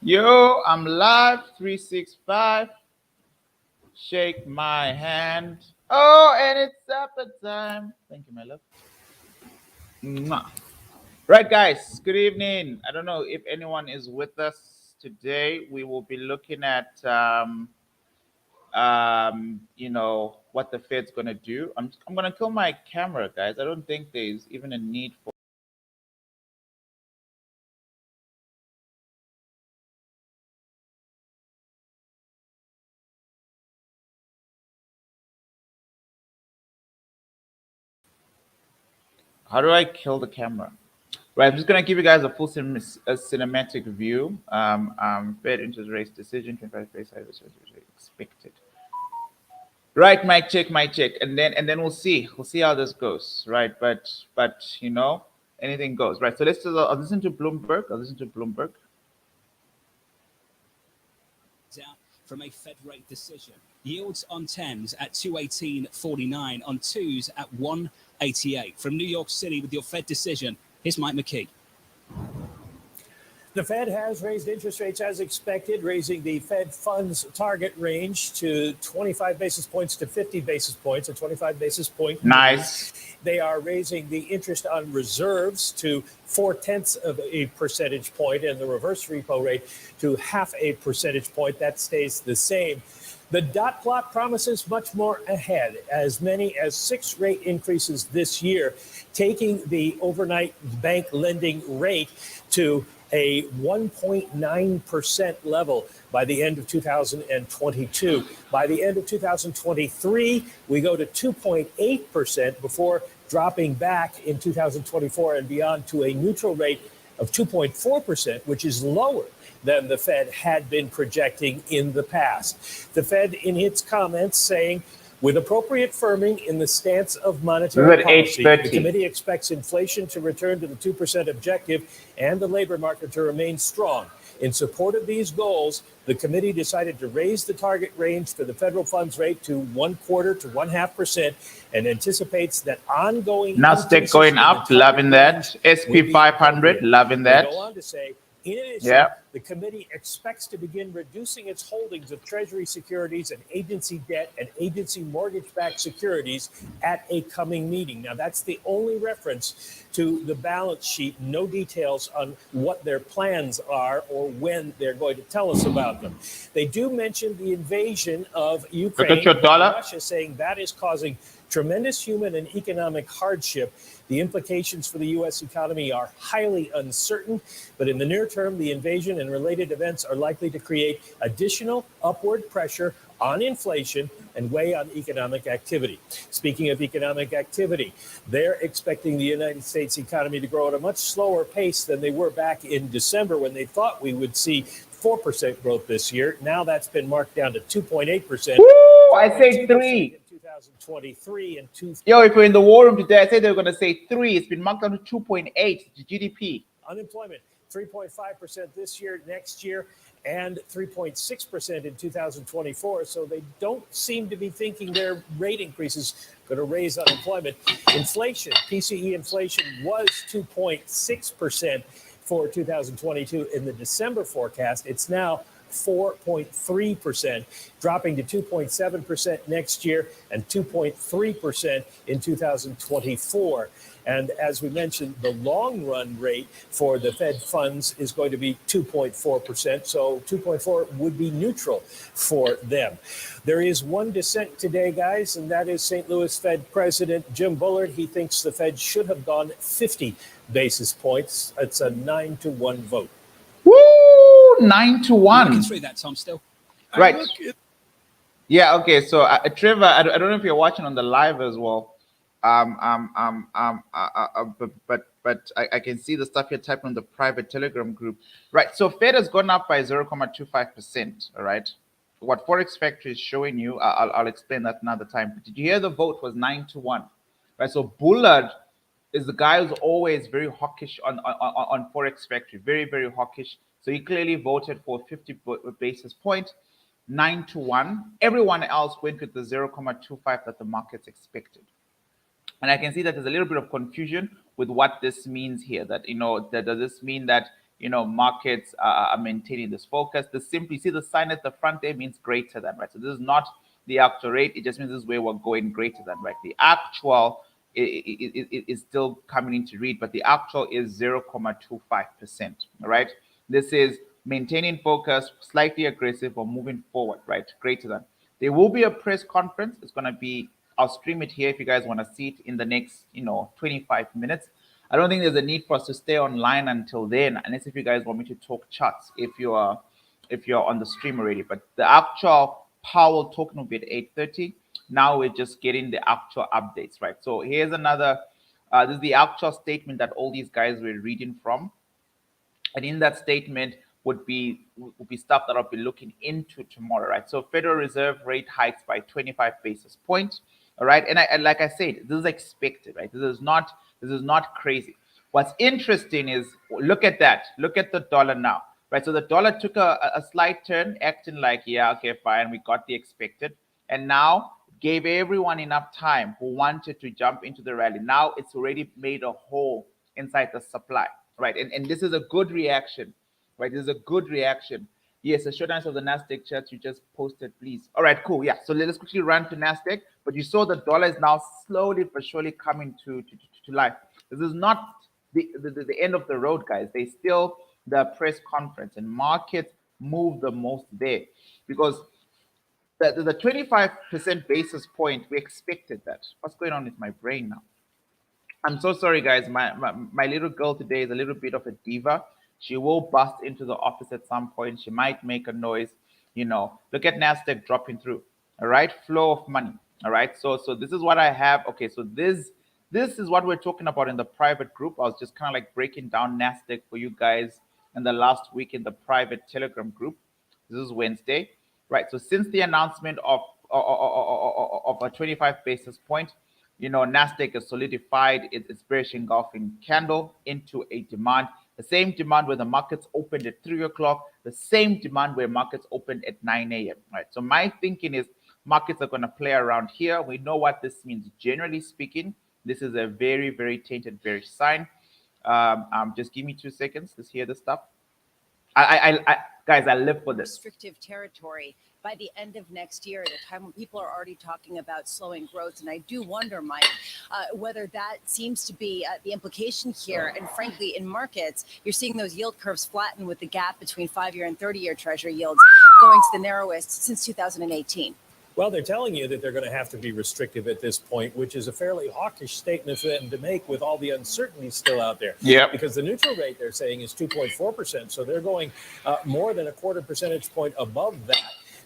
Yo, I'm live 365. Shake my hand. Oh, and it's supper time. Thank you, my love. Mwah. Right, guys, good evening. I don't know if anyone is with us today. We will be looking at, what the Fed's going to do. I'm going to kill my camera, guys. I don't think there's even a need for. How do I kill the camera? Right, I'm just going to give you guys a full cinematic view. Fed interest rates decision, 25 base expected. Right, mic check, and then we'll see how this goes. Right, but anything goes. Right, so I'll listen to Bloomberg. Out from a Fed rate decision. Yields on 10s at 218.49, on 2s at 188. From New York City with your Fed decision, here's Mike McKee. The Fed has raised interest rates as expected, raising the Fed funds target range to 25 basis points to 50 basis points, a 25 basis point. Nice. They are raising the interest on reserves to 0.4 of a percentage point and the reverse repo rate to 0.5 percentage point. That stays the same. The dot plot promises much more ahead, as many as 6 rate increases this year, taking the overnight bank lending rate to a 1.9% level by the end of 2022. By the end of 2023, we go to 2.8% before dropping back in 2024 and beyond to a neutral rate of 2.4%, which is lower than the Fed had been projecting in the past. The Fed, in its comments, saying, with appropriate firming in the stance of monetary policy, the committee expects inflation to return to the 2% objective and the labor market to remain strong. In support of these goals, the committee decided to raise the target range for the federal funds rate to 0.25 to 0.5% and anticipates that ongoing Nasdaq going up, loving that. SP 500, loving that. They go on to say, in addition, the committee expects to begin reducing its holdings of Treasury securities and agency debt and agency mortgage-backed securities at a coming meeting. Now, that's the only reference to the balance sheet. No details on what their plans are or when they're going to tell us about them. They do mention the invasion of Ukraine. Look at your dollar. Russia saying that is causing tremendous human and economic hardship. The implications for the U.S. economy are highly uncertain, but in the near term, the invasion and related events are likely to create additional upward pressure on inflation and weigh on economic activity. Speaking of economic activity, they're expecting the United States economy to grow at a much slower pace than they were back in December when they thought we would see 4% growth this year. Now that's been marked down to 2.8%. Woo! I say 3. 2023 and 2. Yo, if we're in the war room today, I said they were going to say 3. It's been marked down to 2.8 GDP. Unemployment 3.5% this year, next year, and 3.6% in 2024. So they don't seem to be thinking their rate increases going to raise unemployment. Inflation, PCE inflation was 2.6% for 2022 in the December forecast. It's now 4.3%, dropping to 2.7% next year and 2.3% in 2024. And as we mentioned, the long run rate for the Fed funds is going to be 2.4%. So 2.4 would be neutral for them. There is one dissent today, guys, and that is St. Louis Fed President Jim Bullard. He thinks the Fed should have gone 50 basis points. It's a 9-1 vote. Woo! 9-1. Looking through that, Tom, still. Right. Yeah, okay. So, Trevor, I don't know if you're watching on the live as well. But I can see the stuff you're typing on the private Telegram group. Right. So Fed has gone up by 0.25%. All right. What Forex Factory is showing you, I'll explain that another time. But did you hear the vote was 9-1? Right. So Bullard is the guy who's always very hawkish on Forex Factory, very, very hawkish. So he clearly voted for 50 basis point, 9-1. Everyone else went with the 0.25 that the markets expected. And I can see that there's a little bit of confusion with what this means here. That, does this mean that, markets are maintaining this focus. The simply see the sign at the front there means greater than, right? So this is not the actual rate. It just means this is where we're going greater than, right? The actual is still coming into read, but the actual is 0.25%, all right? This is maintaining focus, slightly aggressive or moving forward, right? Greater than. There will be a press conference. It's going to be, I'll stream it here if you guys want to see it in the next, 25 minutes. I don't think there's a need for us to stay online until then, unless if you guys want me to talk charts if you're on the stream already. But the actual Powell talking will be at 8:30. Now we're just getting the actual updates, right? So here's another. This is the actual statement that all these guys were reading from, and in that statement would be stuff that I'll be looking into tomorrow, right? So Federal Reserve rate hikes by 25 basis points, all right? And like I said, this is expected, right? This is not crazy. What's interesting is look at that. Look at the dollar now, right? So the dollar took a slight turn, acting like, yeah, okay, fine, we got the expected, and now gave everyone enough time who wanted to jump into the rally. Now it's already made a hole inside the supply, right? And this is a good reaction, right? This is a good reaction. Yes, a short answer of the Nasdaq chart you just posted, please. All right, cool. Yeah, so let's quickly run to Nasdaq. But you saw the dollar is now slowly but surely coming to life. This is not the end of the road, guys. They still the press conference, and markets move the most there because the 25% basis point, we expected that. What's going on with my brain now? I'm so sorry, guys. My little girl today is a little bit of a diva. She will bust into the office at some point. She might make a noise. Look at Nasdaq dropping through. All right, flow of money. All right, so this is what I have. Okay, so this is what we're talking about in the private group. I was just kind of like breaking down Nasdaq for you guys in the last week in the private Telegram group. This is Wednesday, right? So since the announcement of a 25 basis point, Nasdaq has solidified its bearish engulfing candle into a demand. The same demand where the markets opened at 3 o'clock, the same demand where markets opened at 9 a.m. Right. So my thinking is markets are going to play around here. We know what this means. Generally speaking, this is a very, very tainted bearish sign. Just give me 2 seconds. Let's hear the stuff. Guys, I live for this. Restrictive territory by the end of next year, at a time when people are already talking about slowing growth. And I do wonder, Mike, whether that seems to be the implication here. And frankly, in markets, you're seeing those yield curves flatten with the gap between 5-year and 30-year Treasury yields going to the narrowest since 2018. Well, they're telling you that they're going to have to be restrictive at this point, which is a fairly hawkish statement for them to make with all the uncertainty still out there. Yeah. Because the neutral rate they're saying is 2.4%. So they're going more than a quarter percentage point above that.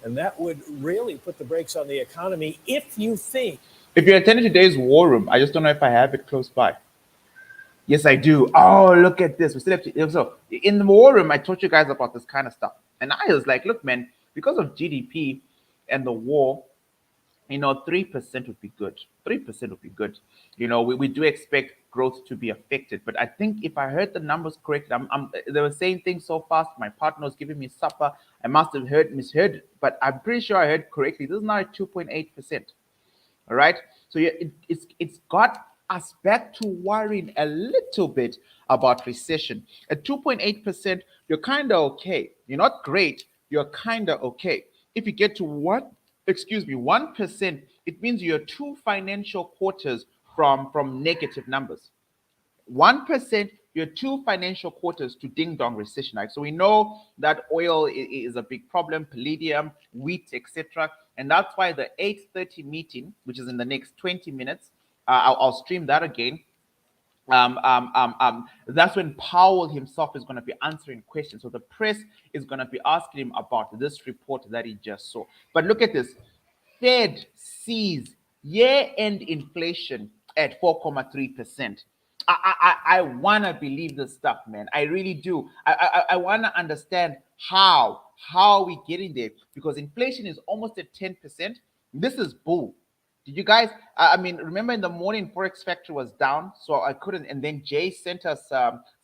And that would really put the brakes on the economy if you think. If you're attending today's war room, I just don't know if I have it close by. Yes, I do. Oh, look at this. We still have to, so in the war room, I taught you guys about this kind of stuff. And I was like, look, man, because of GDP and the war, 3% would be good. 3% would be good. We do expect growth to be affected. But I think if I heard the numbers correctly, they were saying things so fast. My partner was giving me supper. I must have misheard, but I'm pretty sure I heard correctly. This is now at 2.8%. All right. So yeah, it's got us back to worrying a little bit about recession. At 2.8%, you're kind of okay. You're not great. You're kind of okay. If you get to 1%, it means you're 2 financial quarters from negative numbers. 1%, you're 2 financial quarters to ding-dong recession. Right? So we know that oil is a big problem, palladium, wheat, etc. And that's why the 8:30 meeting, which is in the next 20 minutes, I'll stream that again. That's when Powell himself is going to be answering questions. So the press is going to be asking him about this report that he just saw. But look at this. Fed sees year-end inflation at 4.3%. I want to believe this stuff, man. I really do. I want to understand how are we getting there? Because inflation is almost at 10%. This is bull. Did you guys, remember in the morning, Forex Factory was down, so I couldn't. And then Jay sent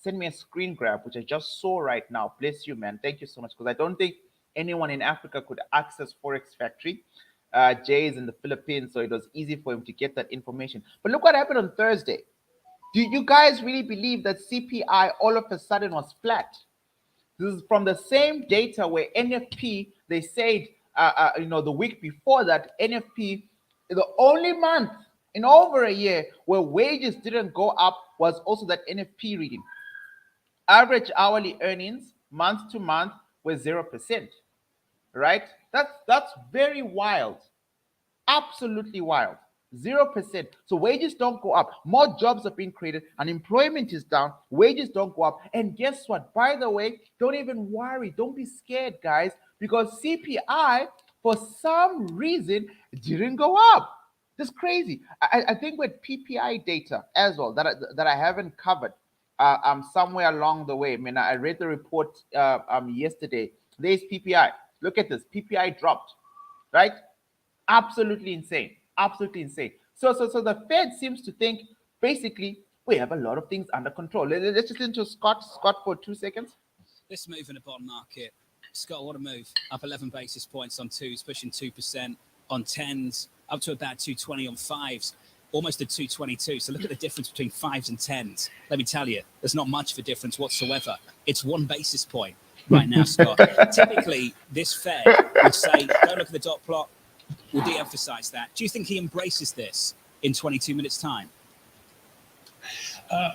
me a screen grab, which I just saw right now. Bless you, man. Thank you so much. Because I don't think anyone in Africa could access Forex Factory. Jay is in the Philippines, so it was easy for him to get that information. But look what happened on Thursday. Do you guys really believe that CPI all of a sudden was flat? This is from the same data where NFP, they said, the week before that, NFP, the only month in over a year where wages didn't go up was also that NFP reading. Average hourly earnings month to month were 0%, right? That's very wild. Absolutely wild. 0%. So wages don't go up. More jobs are being created. Unemployment is down. Wages don't go up. And guess what? By the way, don't even worry. Don't be scared, guys, because CPI, for some reason, didn't go up. That's crazy. I think with PPI data as well that I haven't covered somewhere along the way. I mean, I read the report yesterday. There's PPI. Look at this. PPI dropped, right? Absolutely insane. Absolutely insane. So the Fed seems to think basically we have a lot of things under control. Let's just listen to Scott for 2 seconds. This move in the bond market, Scott, what a move. Up 11 basis points on twos, pushing 2% on tens, up to about 220 on fives, almost a 222. So look at the difference between fives and tens. Let me tell you, there's not much of a difference whatsoever. It's 1 basis point right now, Scott. Typically, this Fed would say, don't look at the dot plot. We'll de-emphasize that. Do you think he embraces this in 22 minutes' time?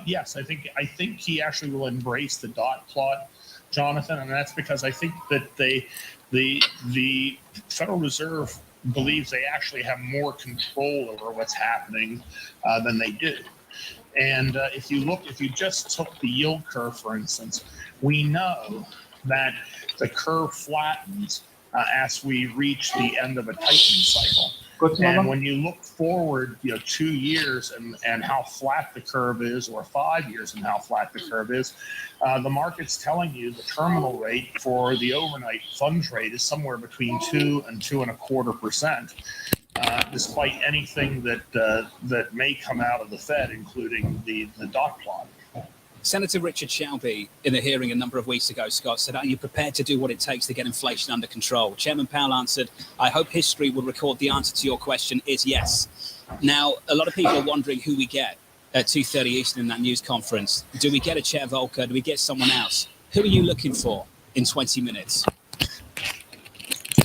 Yes, I think he actually will embrace the dot plot, Jonathan, and that's because I think that the Federal Reserve believes they actually have more control over what's happening than they do. And if you just took the yield curve, for instance, we know that the curve flattens as we reach the end of a tightening cycle. And when you look forward, 2 years and how flat the curve is, or 5 years and how flat the curve is, the market's telling you the terminal rate for the overnight funds rate is somewhere between 2 and 2.25%, despite anything that may come out of the Fed, including the dot plot. Senator Richard Shelby, in a hearing a number of weeks ago, Scott, said, are you prepared to do what it takes to get inflation under control? Chairman Powell answered, I hope history will record the answer to your question is yes. Now, a lot of people are wondering who we get at 2:30 Eastern in that news conference. Do we get a Chair Volcker? Do we get someone else? Who are you looking for in 20 minutes?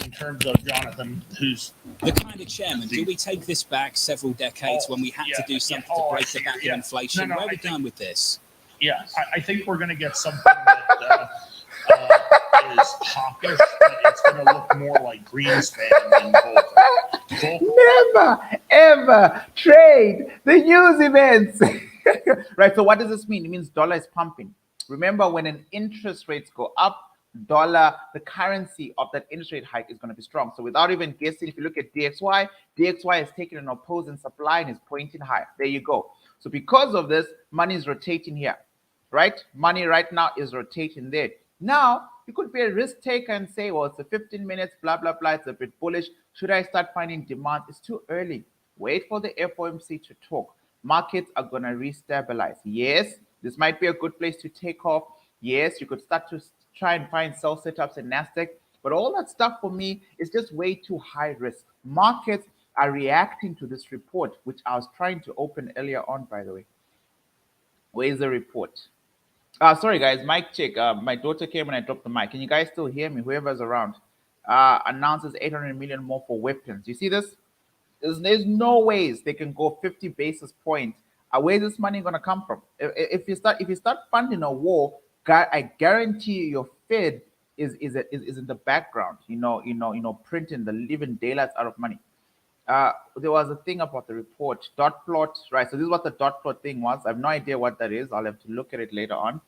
In terms of Jonathan, who's the kind of chairman? Do we take this back seveul decades when we had to do something to break the back of inflation? Where are we going with this? Yeah, I think we're going to get something that is hawkish, but it's going to look more like Greenspan than Volcker. Never, ever trade the news events. Right, so what does this mean? It means dollar is pumping. Remember, when an interest rates go up, dollar, the currency of that interest rate hike is going to be strong. So without even guessing, if you look at DXY has taken an opposing supply and is pointing higher. There you go. So because of this, money is rotating here. Right? Money right now is rotating there. Now, you could be a risk taker and say, well, it's a 15 minutes, blah, blah, blah. It's a bit bullish. Should I start finding demand? It's too early. Wait for the FOMC to talk. Markets are going to restabilize. Yes, this might be a good place to take off. Yes, you could start to try and find sell setups in NASDAQ. But all that stuff for me is just way too high risk. Markets are reacting to this report, which I was trying to open earlier on, by the way. Where's the report? Sorry, guys, mic check. My daughter came and I dropped the mic. Can you guys still hear me? Whoever's around. Announces 800 million more for weapons. You see this? There's no ways they can go 50 basis points. Where's this money going to come from? If you start funding a war, I guarantee you your Fed is in the background. Printing the living daylights out of money. There was a thing about the report, dot plot, right? So this is what the dot plot thing was. I have no idea what that is. I'll have to look at it later on.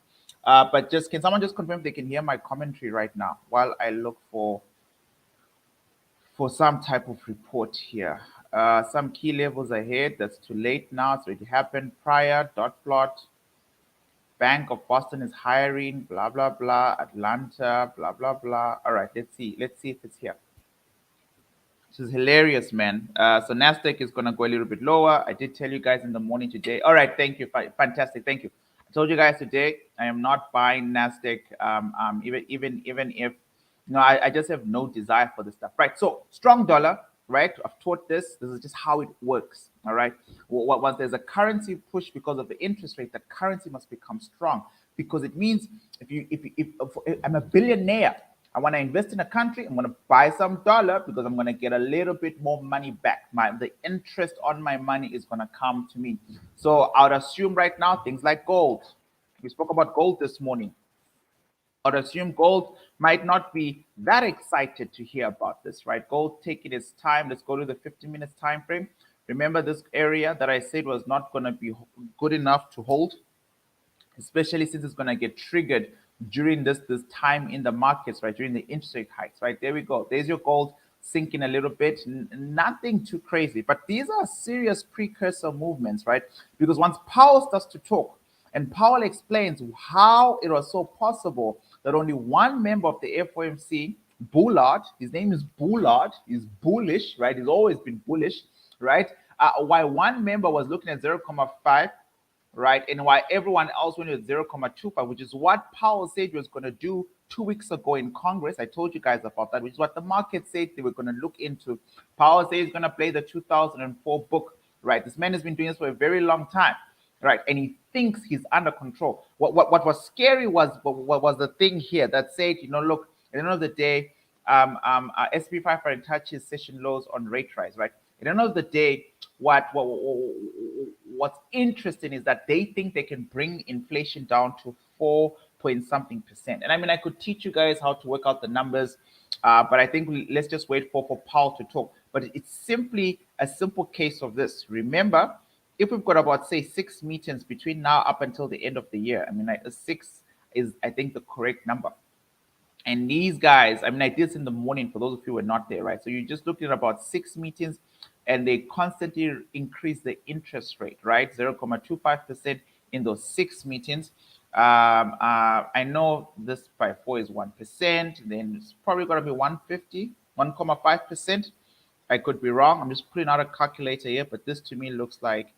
But can someone just confirm if they can hear my commentary right now while I look for some type of report here? Some key levels ahead. That's too late now. So it happened prior. Dot plot. Bank of Boston is hiring. Blah blah blah. Atlanta. Blah blah blah. All right. Let's see. Let's see if it's here. This is hilarious, man. So NASDAQ is going to go a little bit lower. I did tell you guys in the morning today. All right, thank you. Fantastic, thank you. I told you guys today I am not buying NASDAQ, even if, I just have no desire for this stuff. Right, so strong dollar, right? I've taught this. This is just how it works. All right. Once there's a currency push because of the interest rate, that currency must become strong, because it means if I'm a billionaire, I want to invest in a country, I'm going to buy some dollar because I'm going to get a little bit more money back. The interest on my money is going to come to me. So I would assume right now things like gold. We spoke about gold this morning. I'd assume gold might not be that excited to hear about this, right? Gold taking its time. Let's go to the 50 minutes time frame. Remember this area that I said was not going to be good enough to hold, especially since it's going to get triggered during this time in the markets, right? During the interest rate hikes, right? There we go. There's your gold sinking a little bit. Nothing too crazy, but these are serious precursor movements, right? Because once Powell starts to talk, and Powell explains how it was so possible that only one member of the FOMC, Bullard, his name is Bullard, he's bullish, right? He's always been bullish, right? Why one member was looking at 0.5, right? And why everyone else went with 0.25, which is what Powell said he was going to do 2 weeks ago in Congress. I told you guys about that, which is what the market said they were going to look into. Powell says he's going to play the 2004 book, right? This man has been doing this for a very long time, right? And he thinks he's under control. What was scary was the thing here that said, look, at the end of the day, SP 500 touches session lows on rate rise, right? At the end of the day, what's interesting is that they think they can bring inflation down to 4 point something percent. And I mean, I could teach you guys how to work out the numbers, but I think let's just wait for Powell to talk. But it's simply a simple case of this. Remember, if we've got about, say, 6 meetings between now up until the end of the year, I mean, a 6 is, I think, the correct number. And these guys, I mean, I did this in the morning for those of you who are not there, right? So you're just looking at about 6 meetings, and they constantly increase the interest rate, right? 0.25% in those 6 meetings. I know this by 4 is 1%. Then it's probably going to be 1.5%. I could be wrong. I'm just putting out a calculator here, but this to me looks like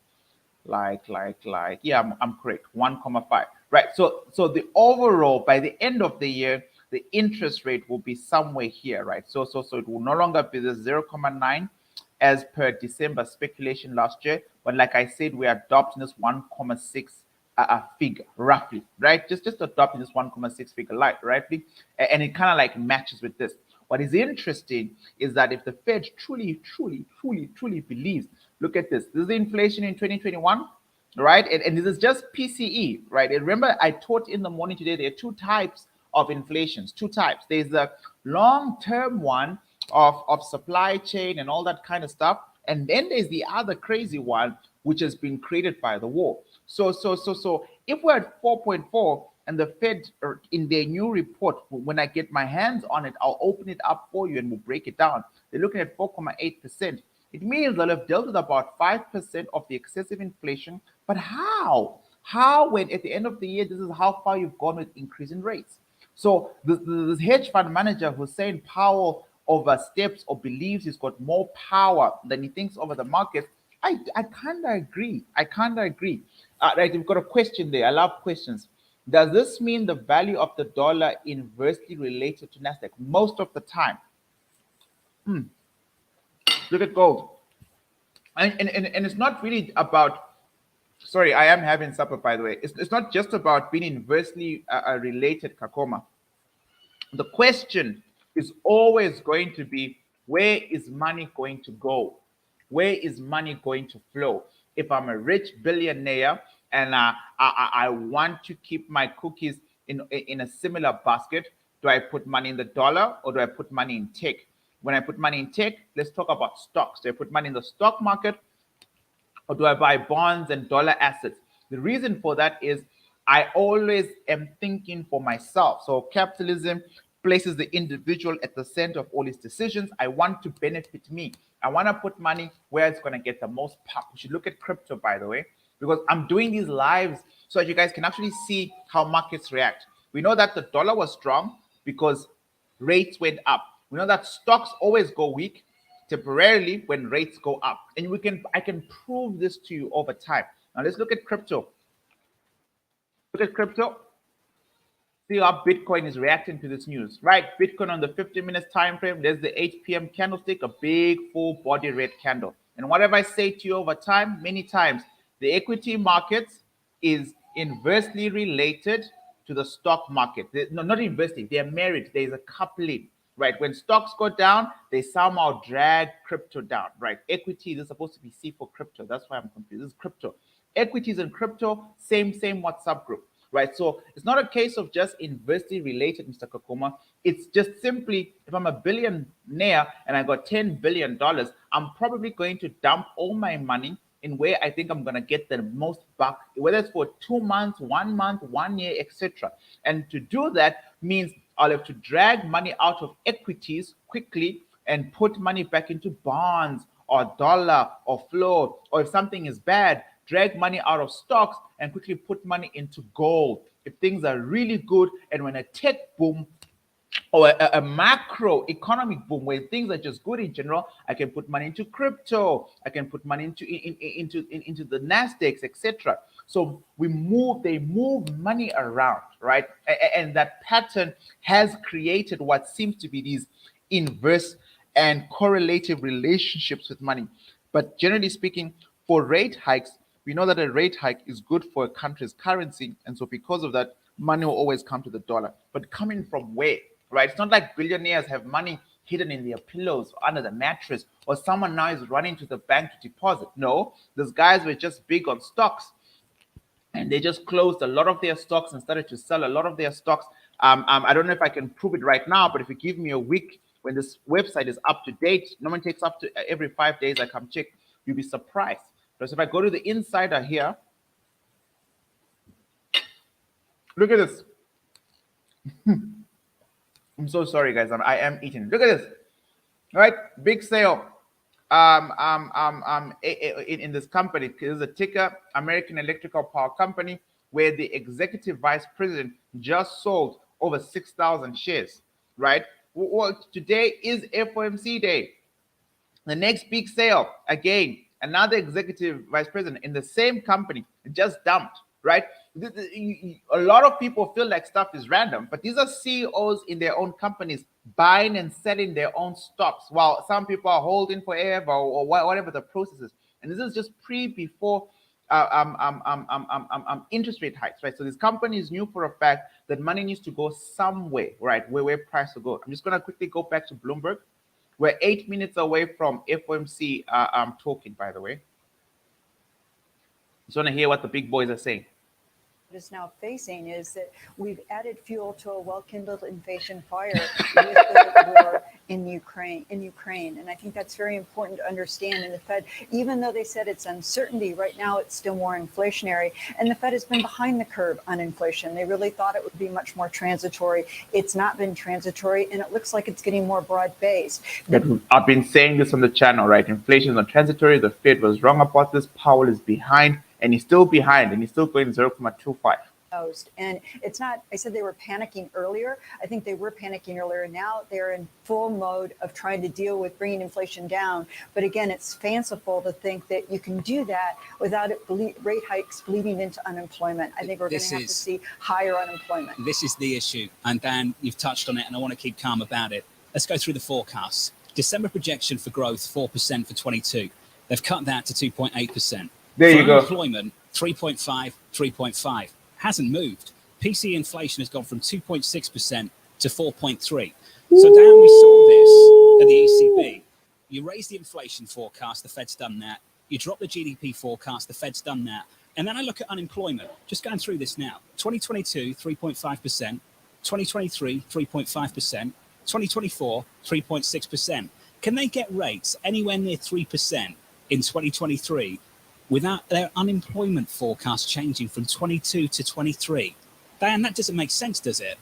yeah, I'm correct. 1.5, right? So the overall, by the end of the year, the interest rate will be somewhere here, right? So it will no longer be the 0.9 as per December speculation last year, but like I said, we are adopting this 1.6 figure roughly, right? Just adopting this 1.6 figure rightly, and it kind of like matches with this. What is interesting is that if the Fed truly believes, look at this. This is the inflation in 2021, right? And this is just PCE, right? And remember, I taught in the morning today, there are 2 types of inflations, 2 types. There's the long-term one of supply chain and all that kind of stuff. And then there's the other crazy one, which has been created by the war. So if we're at 4.4 and the Fed in their new report, when I get my hands on it, I'll open it up for you and we'll break it down. They're looking at 4.8%. It means they'll have dealt with about 5% of the excessive inflation. But how? How, when at the end of the year, this is how far you've gone with increasing rates? So this hedge fund manager who's saying Powell oversteps or believes he's got more power than he thinks over the market, I kind of agree. Right, we've got a question there. I love questions. Does this mean the value of the dollar inversely related to Nasdaq? Most of the time. Look at gold. And it's not really about, sorry, I am having supper, by the way. It's not just about being inversely related, Kakoma. The question is always going to be, where is money going to go? Where is money going to flow? If I'm a rich billionaire and I want to keep my cookies in a similar basket, do I put money in the dollar or do I put money in tech? When I put money in tech, let's talk about stocks. Do I put money in the stock market or do I buy bonds and dollar assets? The reason for that is I always am thinking for myself. So capitalism places the individual at the center of all its decisions. I want to benefit me. I want to put money where it's going to get the most pop. We should look at crypto, by the way, because I'm doing these lives so that you guys can actually see how markets react. We know that the dollar was strong because rates went up. We know that stocks always go weak temporarily when rates go up. And I can prove this to you over time. Now let's look at crypto. Look at crypto. See how Bitcoin is reacting to this news, right? Bitcoin on the 50-minute time frame, there's the 8 p.m. candlestick, a big full body red candle. And whatever I say to you over time, many times, the equity markets is inversely related to the stock market. No, not inversely, they're married. There's a coupling, right? When stocks go down, they somehow drag crypto down, right? Equity is supposed to be C for crypto. That's why I'm confused. This is crypto. Equities and crypto, same WhatsApp group. Right, so it's not a case of just inversely related, Mr. Kakuma. It's just simply, if I'm a billionaire and I got $10 billion, I'm probably going to dump all my money in where I think I'm going to get the most buck, whether it's for 2 months, 1 month, 1 year, etc. And to do that means I'll have to drag money out of equities quickly and put money back into bonds or dollar or flow, or if something is bad, drag money out of stocks and quickly put money into gold if things are really good. And when a tech boom or a macro economic boom where things are just good in general, I can put money into crypto, I can put money into the Nasdaqs, etc. So they move money around, right? And that pattern has created what seems to be these inverse and correlative relationships with money. But generally speaking, for rate hikes, we know that a rate hike is good for a country's currency. And so because of that, money will always come to the dollar. But coming from where, right? It's not like billionaires have money hidden in their pillows or under the mattress, or someone now is running to the bank to deposit. No, those guys were just big on stocks. And they just closed a lot of their stocks and started to sell a lot of their stocks. I don't know if I can prove it right now, but if you give me a week when this website is up to date, normally takes up to every 5 days I come check, you'll be surprised. Because if I go to the insider here, look at this. I'm so sorry, guys. I am eating. Look at this. All right, big sale. In this company, this is a ticker, American Electrical Power Company, where the executive vice president just sold over 6,000 shares. Right. Well, today is FOMC day. The next big sale, again, another executive vice president in the same company just dumped, right? A lot of people feel like stuff is random, but these are CEOs in their own companies buying and selling their own stocks, while some people are holding forever or whatever the process is. And this is just before interest rate hikes, right? So this company is knew for a fact that money needs to go somewhere, right? Where price will go. I'm just gonna quickly go back to Bloomberg. We're 8 minutes away from FOMC talking, by the way. Just want to hear what the big boys are saying. Is now facing is that we've added fuel to a well-kindled inflation fire with the war in Ukraine. And I think that's very important to understand. And the Fed, even though they said it's uncertainty, right now it's still more inflationary. And the Fed has been behind the curve on inflation. They really thought it would be much more transitory. It's not been transitory, and it looks like it's getting more broad-based. I've been saying this on the channel, right? Inflation is not transitory. The Fed was wrong about this. Powell is behind. And he's still behind, and he's still going 0.25. And it's not, I said they were panicking earlier. I think they were panicking earlier. Now they're in full mode of trying to deal with bringing inflation down. But again, it's fanciful to think that you can do that without rate hikes bleeding into unemployment. I think we're going to have to see higher unemployment. This is the issue. And Dan, you've touched on it, and I want to keep calm about it. Let's go through the forecasts. December projection for growth, 4% for 22. They've cut that to 2.8%. There you go. Unemployment, 3.5, 3.5. Hasn't moved. PC inflation has gone from 2.6% to 4.3. So, Dan, we saw this at the ECB. You raise the inflation forecast, the Fed's done that. You drop the GDP forecast, the Fed's done that. And then I look at unemployment, just going through this now. 2022, 3.5%. 2023, 3.5%. 2024, 3.6%. Can they get rates anywhere near 3% in 2023? Without their unemployment forecast changing from 22 to 23. Dan, that doesn't make sense, does it?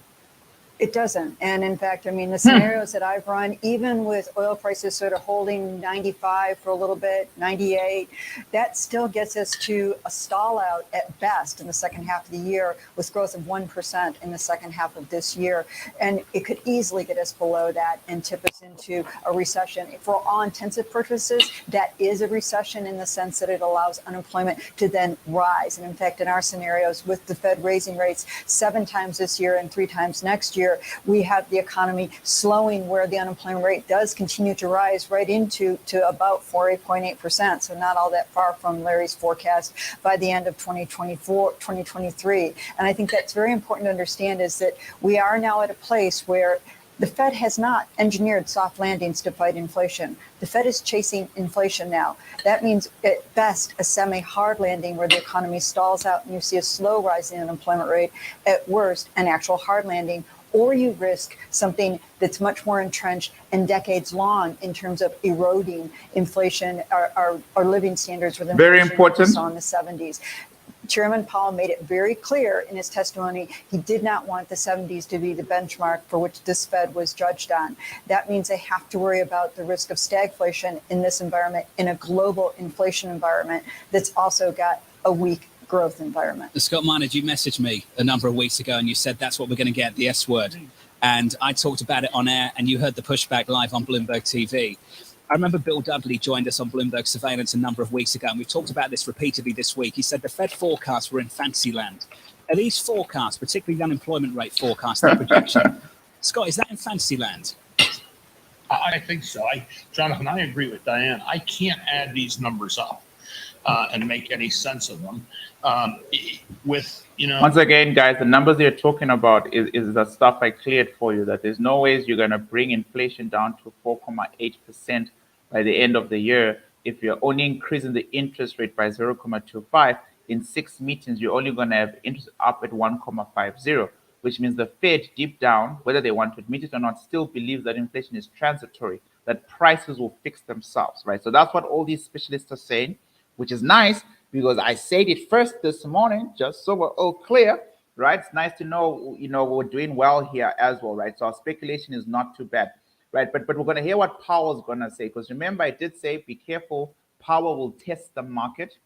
It doesn't. And in fact, I mean, the scenarios that I've run, even with oil prices sort of holding 95 for a little bit, 98, that still gets us to a stall out at best in the second half of the year with growth of 1% in the second half of this year. And it could easily get us below that and tip us into a recession. For all intensive purposes, that is a recession in the sense that it allows unemployment to then rise. And in fact, in our scenarios with the Fed raising rates 7 times this year and 3 times next year, we have the economy slowing where the unemployment rate does continue to rise right into about 8.8%. So not all that far from Larry's forecast by the end of 2023. And I think that's very important to understand is that we are now at a place where the Fed has not engineered soft landings to fight inflation. The Fed is chasing inflation now. That means at best a semi-hard landing where the economy stalls out and you see a slow rise in unemployment rate. At worst, an actual hard landing, or you risk something that's much more entrenched and decades long in terms of eroding inflation, our living standards with inflation. Very important. We saw in the 70s. Chairman Powell made it very clear in his testimony he did not want the 70s to be the benchmark for which this Fed was judged on. That means they have to worry about the risk of stagflation in this environment, in a global inflation environment that's also got a weak growth environment. Scott Minerd, you messaged me a number of weeks ago and you said that's what we're going to get, the S word. And I talked about it on air and you heard the pushback live on Bloomberg TV. I remember Bill Dudley joined us on Bloomberg Surveillance a number of weeks ago, and we've talked about this repeatedly this week. He said the Fed forecasts were in fancy land. Are these forecasts, particularly the unemployment rate forecast, their projection, Scott, is that in fancy land? I think so. Jonathan, I agree with Diane. I can't add these numbers up and make any sense of them. Once again, guys, the numbers you're talking about is the stuff I cleared for you, that there's no ways you're going to bring inflation down to 4.8% by the end of the year. If you're only increasing the interest rate by 0.25 in 6 meetings, you're only going to have interest up at 1.50, which means the Fed deep down, whether they want to admit it or not, still believes that inflation is transitory, that prices will fix themselves, right? So that's what all these specialists are saying, which is nice because I said it first this morning, just so we're all clear, right? It's nice to know, we're doing well here as well, right? So our speculation is not too bad, right? But we're going to hear what Powell's going to say, because remember, I did say, be careful, Powell will test the market,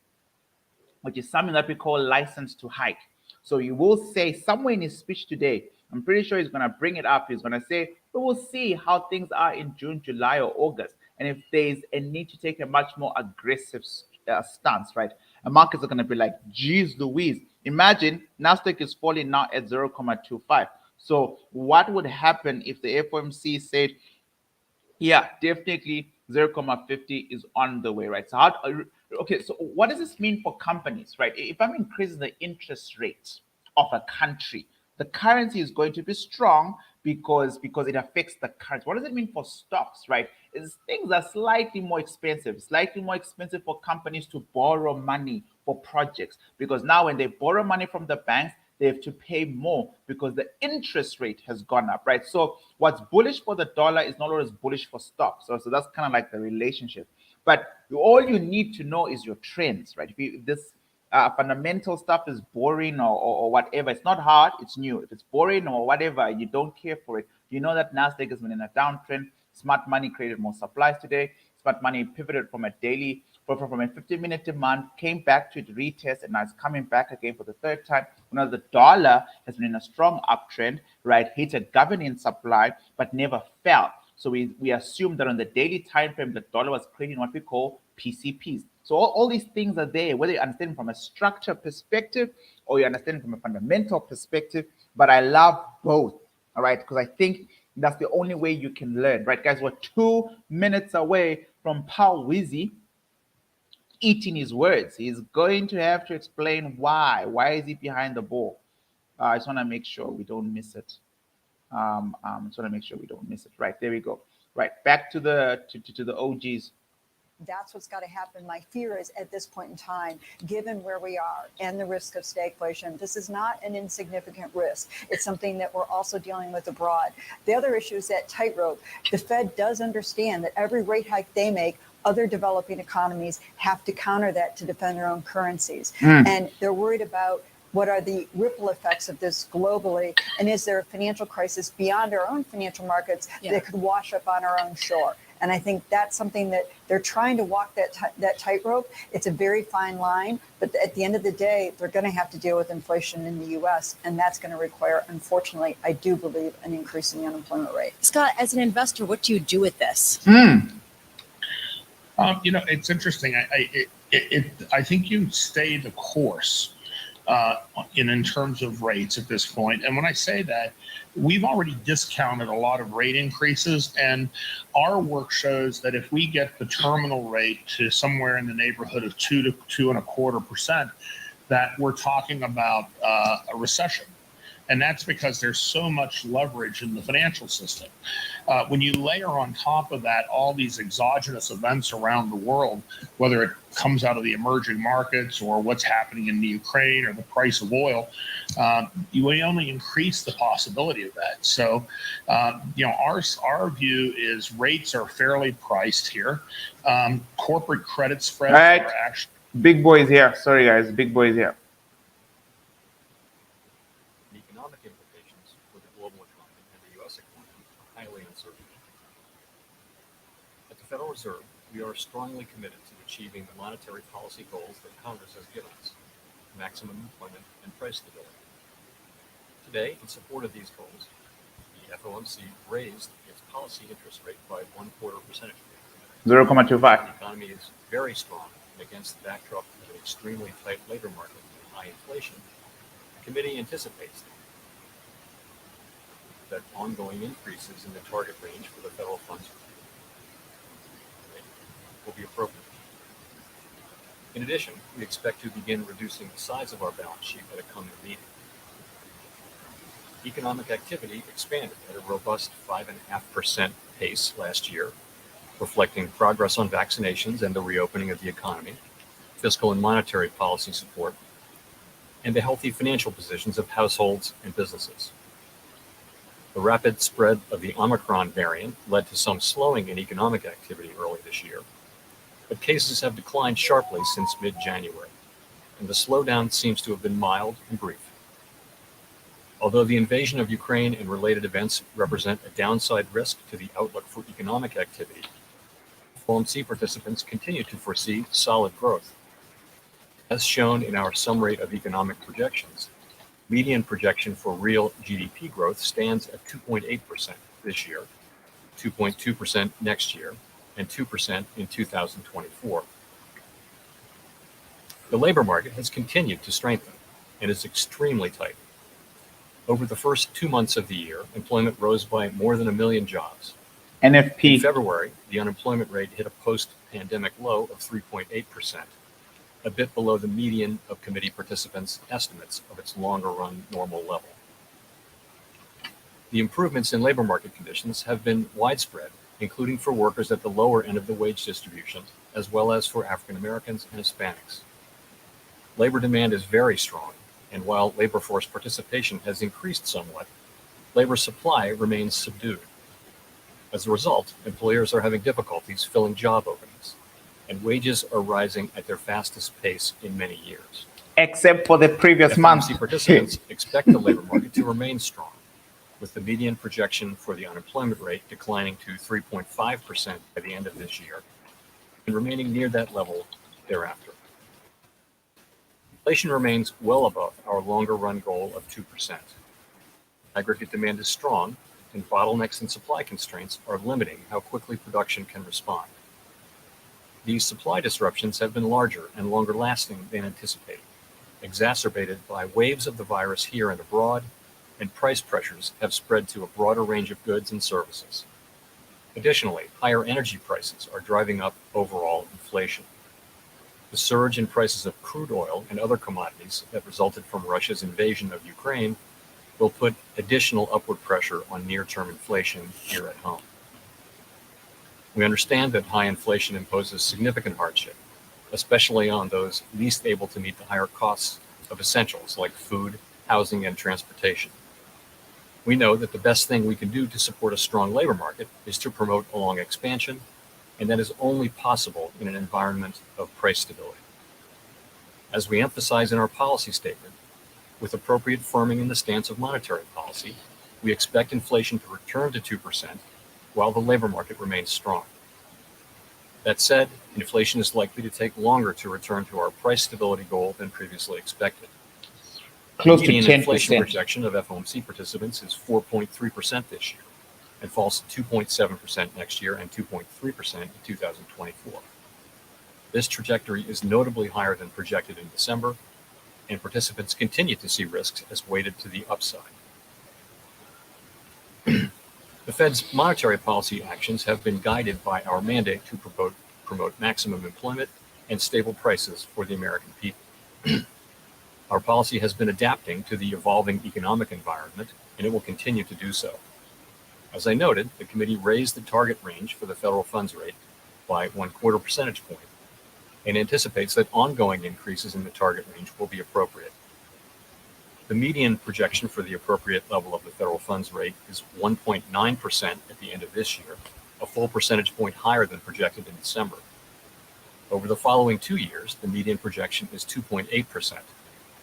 which is something that we call license to hike. So you will say somewhere in his speech today, I'm pretty sure he's going to bring it up. He's going to say, we will see how things are in June, July, or August. And if there's a need to take a much more aggressive stance, right? And markets are going to be like, geez Louise. Imagine Nasdaq is falling now at 0.25. So what would happen if the FOMC said, yeah, definitely 0.50 is on the way, right? So okay, so what does this mean for companies, right? If I'm increasing the interest rate of a country, the currency is going to be strong because it affects the currency. What does it mean for stocks, right? Things are slightly more expensive. Slightly more expensive for companies to borrow money for projects, because now when they borrow money from the banks, they have to pay more because the interest rate has gone up, right? So what's bullish for the dollar is not always bullish for stocks. So that's kind of like the relationship. But all you need to know is your trends, right? If this fundamental stuff is boring or whatever, it's not hard, it's new. If it's boring or whatever, you don't care for it. You know that Nasdaq has been in a downtrend. Smart money created more supplies today. Smart money pivoted from a 50-minute demand, came back to it, retest, and now it's coming back again for the third time. Now the dollar has been in a strong uptrend, right? Hit a governing supply, but never fell. So we assume that on the daily time frame, the dollar was creating what we call PCPs. So all these things are there, whether you understand from a structure perspective or you understand from a fundamental perspective. But I love both, all right? Because I think that's the only way you can learn, right, guys? We're 2 minutes away from Powell Wizzy eating his words. He's going to have to explain why. Why is he behind the ball? I just want to make sure we don't miss it. Right, there we go. Right, back to the OGs. That's what's got to happen. My fear is at this point in time, given where we are and the risk of stagflation, this is not an insignificant risk. It's something that we're also dealing with abroad. The other issue is that tightrope. The Fed does understand that every rate hike they make, other developing economies have to counter that to defend their own currencies. And they're worried about What are the ripple effects of this globally? And is there a financial crisis beyond our own financial markets that could wash up on our own shore? And I think that's something that they're trying to walk that tightrope. It's a very fine line, but at the end of the day, they're going to have to deal with inflation in the U.S., and that's going to require, unfortunately, I do believe, an increase in the unemployment rate. Scott, as an investor, what do you do with this? It's interesting. I think you stay the course in terms of rates at this point. And when I say that, we've already discounted a lot of rate increases, and our work shows that if we get the terminal rate to somewhere in the neighborhood of 2 to 2.25%, that we're talking about a recession. And that's because there's so much leverage in the financial system. When you layer on top of that all these exogenous events around the world, whether it comes out of the emerging markets or what's happening in the Ukraine or the price of oil, you only increase the possibility of that. So, our view is rates are fairly priced here. Corporate credit spreads are actually... Big boys here. Sorry, guys. Big boys here. Economic implications for the global economy and the U.S. economy are highly uncertain. At the Federal Reserve, we are strongly committed to achieving the monetary policy goals that Congress has given us: maximum employment and price stability. Today, in support of these goals, the FOMC raised its policy interest rate by 1/4 percentage point. 0.25. The economy is very strong, and against the backdrop of an extremely tight labor market and high inflation, the committee anticipates that ongoing increases in the target range for the federal funds rate will be appropriate. In addition, we expect to begin reducing the size of our balance sheet at a coming meeting. Economic activity expanded at a robust 5.5% pace last year, reflecting progress on vaccinations and the reopening of the economy, fiscal and monetary policy support, and the healthy financial positions of households and businesses. The rapid spread of the Omicron variant led to some slowing in economic activity early this year, but cases have declined sharply since mid-January, and the slowdown seems to have been mild and brief. Although the invasion of Ukraine and related events represent a downside risk to the outlook for economic activity, FOMC participants continue to foresee solid growth. As shown in our summary of economic projections, median projection for real GDP growth stands at 2.8% this year, 2.2% next year, and 2% in 2024. The labor market has continued to strengthen and is extremely tight. Over the first 2 months of the year, employment rose by more than 1 million jobs. NFP. In February, the unemployment rate hit a post-pandemic low of 3.8%, a bit below the median of committee participants' estimates of its longer-run normal level. The improvements in labor market conditions have been widespread, including for workers at the lower end of the wage distribution, as well as for African Americans and Hispanics. Labor demand is very strong, and while labor force participation has increased somewhat, labor supply remains subdued. As a result, employers are having difficulties filling job openings, and wages are rising at their fastest pace in many years. Except for the previous month. FOMC participants expect the labor market to remain strong, with the median projection for the unemployment rate declining to 3.5% by the end of this year and remaining near that level thereafter. Inflation remains well above our longer-run goal of 2%. Aggregate demand is strong, and bottlenecks and supply constraints are limiting how quickly production can respond. These supply disruptions have been larger and longer lasting than anticipated, exacerbated by waves of the virus here and abroad, and price pressures have spread to a broader range of goods and services. Additionally, higher energy prices are driving up overall inflation. The surge in prices of crude oil and other commodities that resulted from Russia's invasion of Ukraine will put additional upward pressure on near-term inflation here at home. We understand that high inflation imposes significant hardship, especially on those least able to meet the higher costs of essentials like food, housing, and transportation. We know that the best thing we can do to support a strong labor market is to promote a long expansion, and that is only possible in an environment of price stability. As we emphasize in our policy statement, With appropriate firming in the stance of monetary policy, we expect inflation to return to 2% while the labor market remains strong. That said, inflation is likely to take longer to return to our price stability goal than previously expected. Close The to median inflation 10%. projection of FOMC participants is 4.3% this year and falls to 2.7% next year and 2.3% in 2024. This trajectory is notably higher than projected in December, and participants continue to see risks as weighted to the upside. The Fed's monetary policy actions have been guided by our mandate to promote maximum employment and stable prices for the American people. Our policy has been adapting to the evolving economic environment, and it will continue to do so. As I noted, the committee raised the target range for the federal funds rate by 1/4 percentage point and anticipates that ongoing increases in the target range will be appropriate. The median projection for the appropriate level of the federal funds rate is 1.9% at the end of this year, a full percentage point higher than projected in December. Over the following 2 years, the median projection is 2.8%,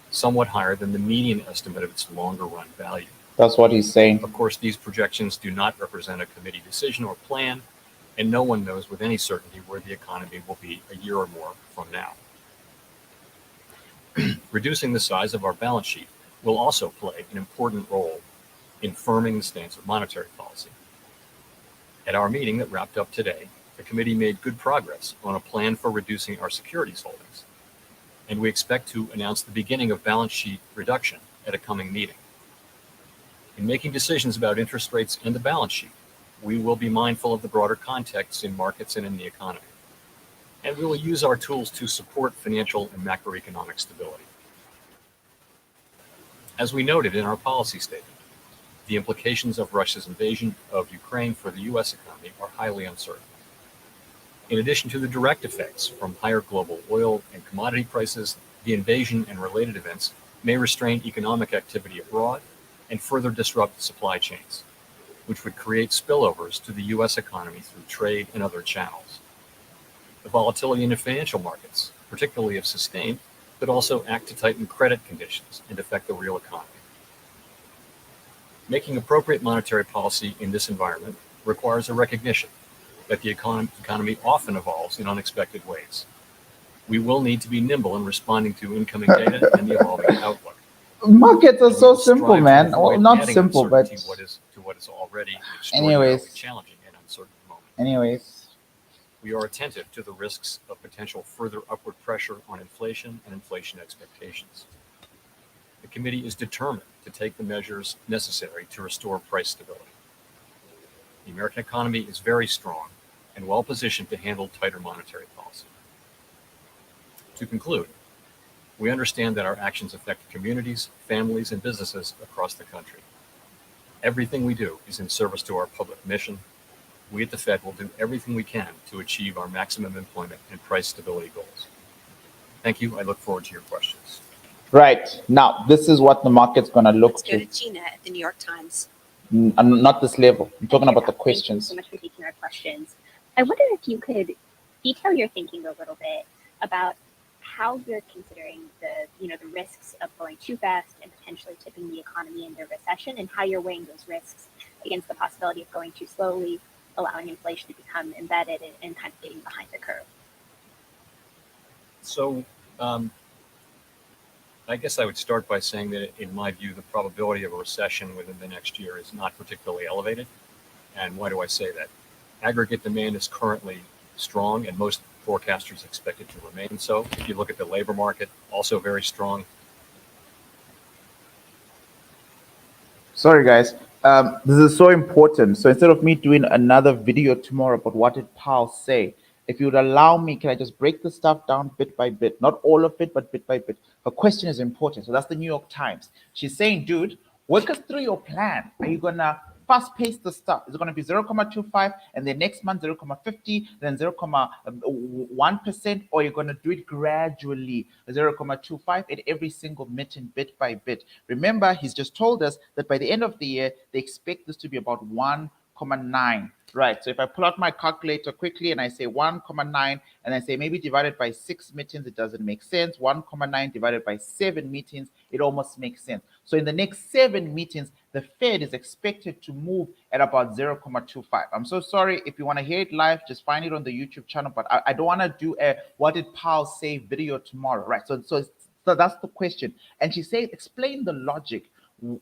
somewhat higher than the median estimate of its longer run value. That's what he's saying. Of course, these projections do not represent a committee decision or plan, and no one knows with any certainty where the economy will be a year or more from now. Reducing the size of our balance sheet will also play an important role in firming the stance of monetary policy. At our meeting that wrapped up today, the committee made good progress on a plan for reducing our securities holdings, and we expect to announce the beginning of balance sheet reduction at a coming meeting. In making decisions about interest rates and the balance sheet, we will be mindful of the broader context in markets and in the economy, and we will use our tools to support financial and macroeconomic stability. As we noted in our policy statement, the implications of Russia's invasion of Ukraine for the U.S. economy are highly uncertain. In addition to the direct effects from higher global oil and commodity prices, the invasion and related events may restrain economic activity abroad and further disrupt supply chains, which would create spillovers to the U.S. economy through trade and other channels. The volatility in the financial markets, particularly if sustained, could also act to tighten credit conditions and affect the real economy. Making appropriate monetary policy in this environment requires a recognition that the economy often evolves in unexpected ways. We will need to be nimble in responding to incoming data and the evolving outlook. Markets are And we so will strive simple, to man. avoid Well, not adding simple, but uncertainty to what is already an extraordinarily challenging and uncertain moment. anyways. We are attentive to the risks of potential further upward pressure on inflation and inflation expectations. The committee is determined to take the measures necessary to restore price stability. The American economy is very strong and well positioned to handle tighter monetary policy. To conclude, we understand that our actions affect communities, families, and businesses across the country. Everything we do is in service to our public mission. We at the Fed will do everything we can to achieve our maximum employment and price stability goals. Thank you. I look forward to your questions. Right. Now, this is what the market's going to look Let's go to. to Gina at the New York Times. Not this level. I'm talking about the Thank you questions. so much for taking our questions. I wonder if you could detail your thinking a little bit about how you're considering the risks of going too fast and potentially tipping the economy into recession, and how you're weighing those risks against the possibility of going too slowly, allowing inflation to become embedded and kind of getting behind the curve. So I guess I would start by saying that in my view, the probability of a recession within the next year is not particularly elevated. And why do I say that? Aggregate demand is currently strong, and most forecasters expect it to remain so. If you look at the labor market, also very strong. Sorry, guys. This is so important. So instead of me doing another video tomorrow about what did Powell say, if you would allow me, can I just break the stuff down bit by bit? Not all of it, but bit by bit. Her question is important. So that's the New York Times. She's saying, dude, work us through your plan. Are you going to fast pace the stuff? Is it going to be 0.25 and then next month 0.50, then 0.1%, or you're going to do it gradually, 0.25 at every single mitten, bit by bit? Remember, he's just told us that by the end of the year, they expect this to be about 1 1.9, right? So if I pull out my calculator quickly and I say 1.9, and I say maybe divided by 6 meetings, it doesn't make sense. 1.9 divided by 7 meetings, it almost makes sense. So in the next 7 meetings, the Fed is expected to move at about 0.25. I'm so sorry. If you want to hear it live, just find it on the YouTube channel. But I don't want to do a what did Powell say video tomorrow, right? So that's the question. And she said, explain the logic.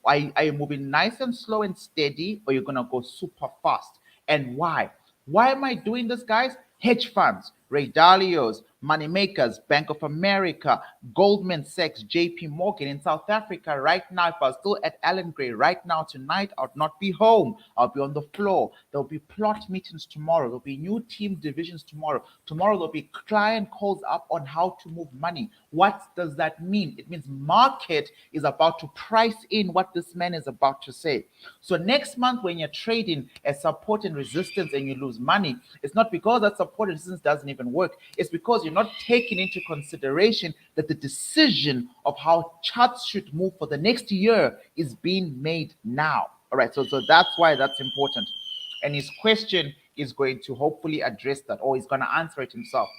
Are you moving nice and slow and steady, or you're going to go super fast? And why? Why am I doing this, guys? Hedge funds, Ray Dalio's, money makers, Bank of America, Goldman Sachs, JP Morgan in South Africa right now. If I was still at Allen Gray right now tonight, I would not be home. I'll be on the floor. There'll be plot meetings tomorrow. There'll be new team divisions tomorrow. Tomorrow there'll be client calls up on how to move money. What does that mean? It means market is about to price in what this man is about to say. So next month when you're trading as support and resistance and you lose money, it's not because that support and resistance doesn't even work. It's because you're not taking into consideration that the decision of how charts should move for the next year is being made now. All right, so that's why that's important. And his question is going to hopefully address that, or he's going to answer it himself.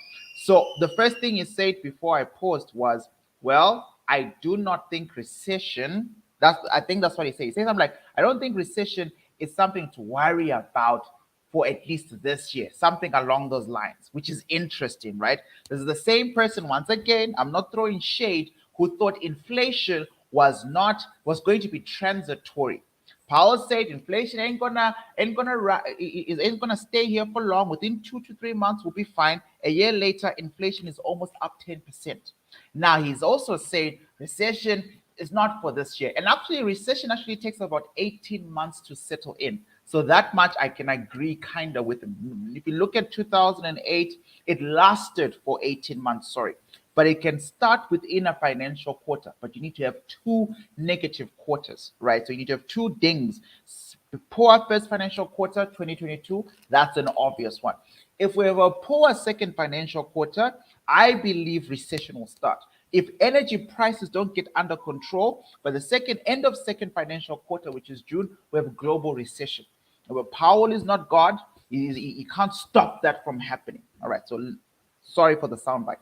So the first thing he said before I paused was, well, I do not think recession, I think that's what he said. He says, I'm like, I don't think recession is something to worry about for at least this year, something along those lines, which is interesting, right? This is the same person, once again, I'm not throwing shade, who thought inflation was going to be transitory. Powell said inflation ain't gonna stay here for long. Within 2 to 3 months, we'll be fine. A year later, inflation is almost up 10%. Now he's also said recession is not for this year, and actually, recession actually takes about 18 months to settle in. So that much I can agree kind of with him. If you look at 2008, it lasted for 18 months, sorry. But it can start within a financial quarter, but you need to have 2 negative quarters, right? So you need to have 2 dings. Poor first financial quarter, 2022, that's an obvious one. If we have a poor second financial quarter, I believe recession will start. If energy prices don't get under control, by the end of second financial quarter, which is June, we have a global recession. But Powell is not God. He can't stop that from happening. All right, so sorry for the soundbite.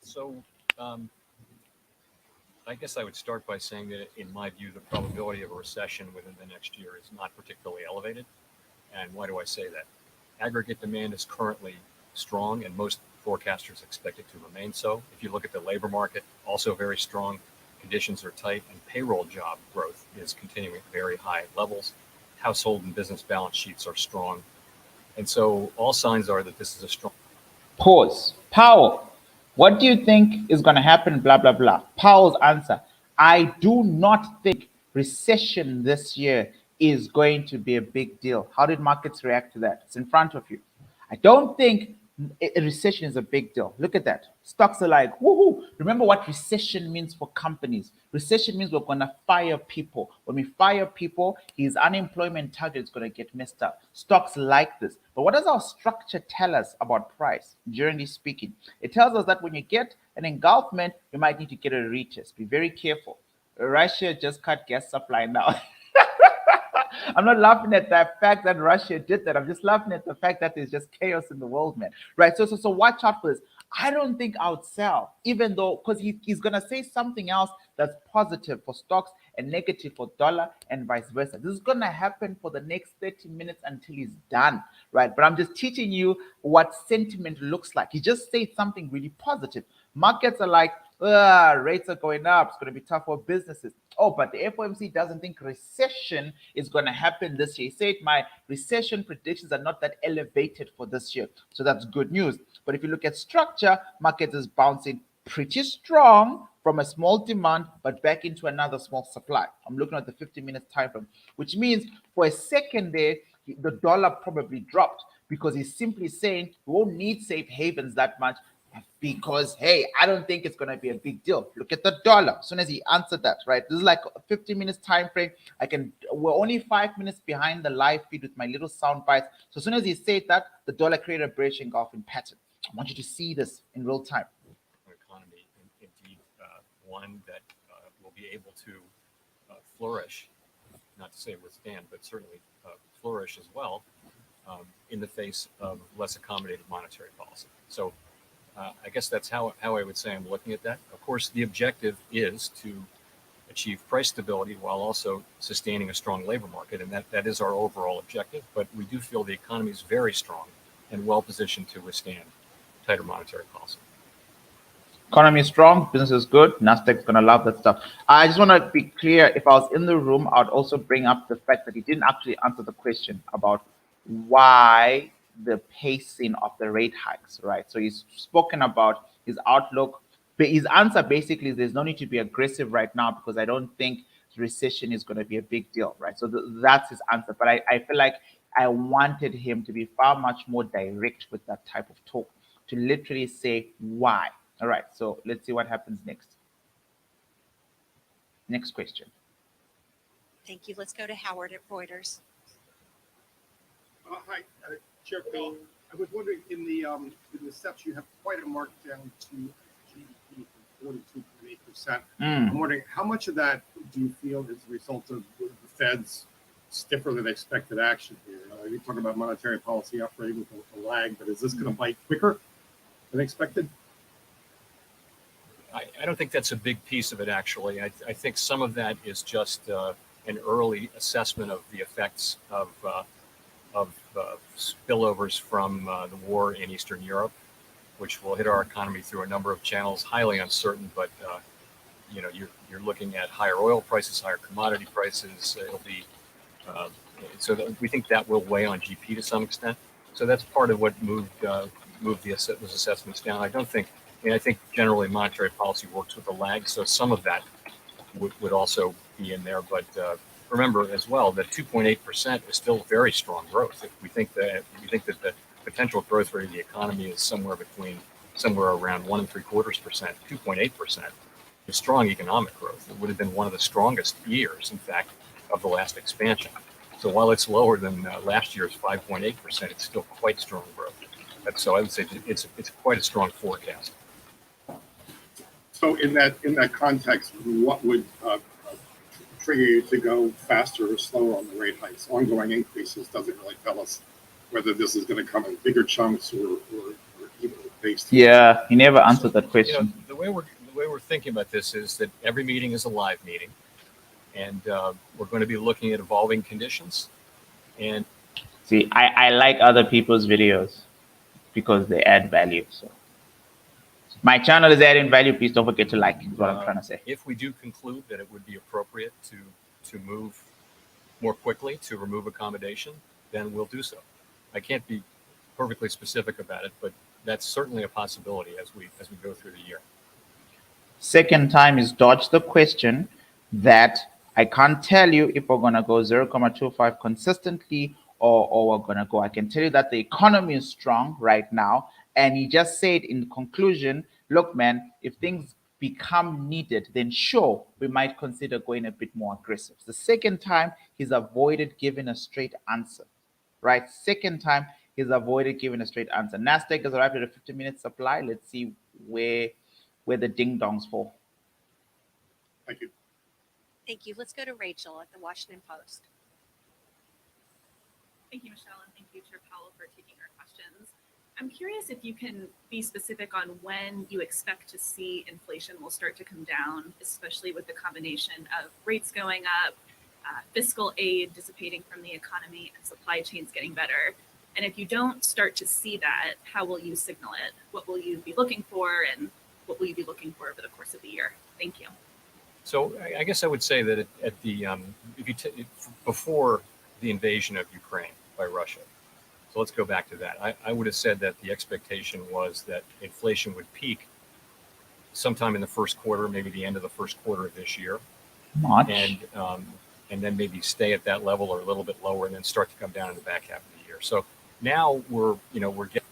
So I guess I would start by saying that, in my view, the probability of a recession within the next year is not particularly elevated. And why do I say that? Aggregate demand is currently strong, and most forecasters expect it to remain so. If you look at the labor market, also very strong. Conditions are tight, and payroll job growth is continuing at very high levels. Household and business balance sheets are strong. And so all signs are that this is a strong... Pause. Powell, what do you think is going to happen? Blah, blah, blah. Powell's answer, I do not think recession this year is going to be a big deal. How did markets react to that? It's in front of you. I don't think a recession is a big deal. Look at that. Stocks are like, woohoo. Remember what recession means for companies. Recession means we're going to fire people. When we fire people, his unemployment target is going to get messed up. Stocks like this. But what does our structure tell us about price? Generally speaking, it tells us that when you get an engulfment, you might need to get a retest. Be very careful. Russia just cut gas supply now. I'm not laughing at the fact that Russia did that. I'm just laughing at the fact that there's just chaos in the world, man. Right? So watch out for this. I don't think I would sell, even though, because he's going to say something else that's positive for stocks and negative for dollar and vice versa. This is going to happen for the next 30 minutes until he's done, right? But I'm just teaching you what sentiment looks like. He just said something really positive. Markets are like, rates are going up. It's going to be tough for businesses. Oh, but the FOMC doesn't think recession is going to happen this year. He said my recession predictions are not that elevated for this year. So that's good news. But if you look at structure, market is bouncing pretty strong from a small demand, but back into another small supply. I'm looking at the 50-minute time frame, which means for a second there, the dollar probably dropped because he's simply saying we won't need safe havens that much, because, hey, I don't think it's going to be a big deal. Look at the dollar. As soon as he answered that, right? This is like a 50 minutes time frame. We're only 5 minutes behind the live feed with my little sound bites. So as soon as he said that, the dollar created a bearish engulfing pattern. I want you to see this in real time. Economy, indeed, one that will be able to flourish not to say withstand, but certainly flourish as well in the face of less accommodative monetary policy. So I guess that's how I would say I'm looking at that. Of course, the objective is to achieve price stability while also sustaining a strong labor market, and that is our overall objective. But we do feel the economy is very strong and well positioned to withstand tighter monetary policy. Economy is strong, business is good, Nasdaq's gonna love that stuff. I just want to be clear, if I was in the room, I'd also bring up the fact that he didn't actually answer the question about why the pacing of the rate hikes, right? So he's spoken about his outlook, but his answer basically is there's no need to be aggressive right now because I don't think recession is going to be a big deal, right? So that's his answer. But I feel like I wanted him to be far much more direct with that type of talk, to literally say why. All right, so let's see what happens next. Next question. Thank you. Let's go to Howard at Reuters. Hi, Chair Powell. I was wondering, in the steps, you have quite a markdown to GDP from 42.8%. I'm wondering, how much of that do you feel is a result of the Fed's stiffer than expected action here? You're talking about monetary policy operating with a lag, but is this going to bite quicker than expected? I don't think that's a big piece of it, actually. I think some of that is just an early assessment of the effects of spillovers from the war in Eastern Europe, which will hit our economy through a number of channels, highly uncertain, but you're looking at higher oil prices, higher commodity prices. It'll be so we think that will weigh on GP to some extent. So that's part of what moved those assessments down. I think generally monetary policy works with a lag, so some of that would also be in there. But remember as well that 2.8% is still very strong growth. If we think that the potential growth rate of the economy is somewhere around 1.75%, 2.8% is strong economic growth. It would have been one of the strongest years, in fact, of the last expansion. So while it's lower than last year's 5.8%, it's still quite strong growth. So I would say it's quite a strong forecast. So in that context, what would trigger you to go faster or slower on the rate hikes? Ongoing increases doesn't really tell us whether this is going to come in bigger chunks or evenly paced. Yeah, he never answered that question. The way we're thinking about this is that every meeting is a live meeting, and we're going to be looking at evolving conditions. And see, I like other people's videos because they add value. So my channel is adding value. Please don't forget to like. Is what I'm trying to say. If we do conclude that it would be appropriate to move more quickly to remove accommodation, then we'll do so. I can't be perfectly specific about it, but that's certainly a possibility as we go through the year. Second time is dodge the question that I can't tell you if we're going to go 0.25 consistently or we're going to go. I can tell you that the economy is strong right now. And he just said in conclusion, look, man, if things become needed, then sure, we might consider going a bit more aggressive. The second time, he's avoided giving a straight answer, right? Second time, he's avoided giving a straight answer. Nasdaq has arrived at a 50-minute supply. Let's see where the ding-dongs fall. Thank you. Thank you. Let's go to Rachel at the Washington Post. Thank you, Michelle, and thank you, Chair Powell, for taking our questions. I'm curious if you can be specific on when you expect to see inflation will start to come down, especially with the combination of rates going up, fiscal aid dissipating from the economy, and supply chains getting better. And if you don't start to see that, how will you signal it? What will you be looking for, and what will you be looking for over the course of the year? Thank you. So I guess I would say that before the invasion of Ukraine by Russia, so let's go back to that. I would have said that the expectation was that inflation would peak sometime in the first quarter, maybe the end of the first quarter of this year, March, and then maybe stay at that level or a little bit lower, and then start to come down in the back half of the year. So now we're getting.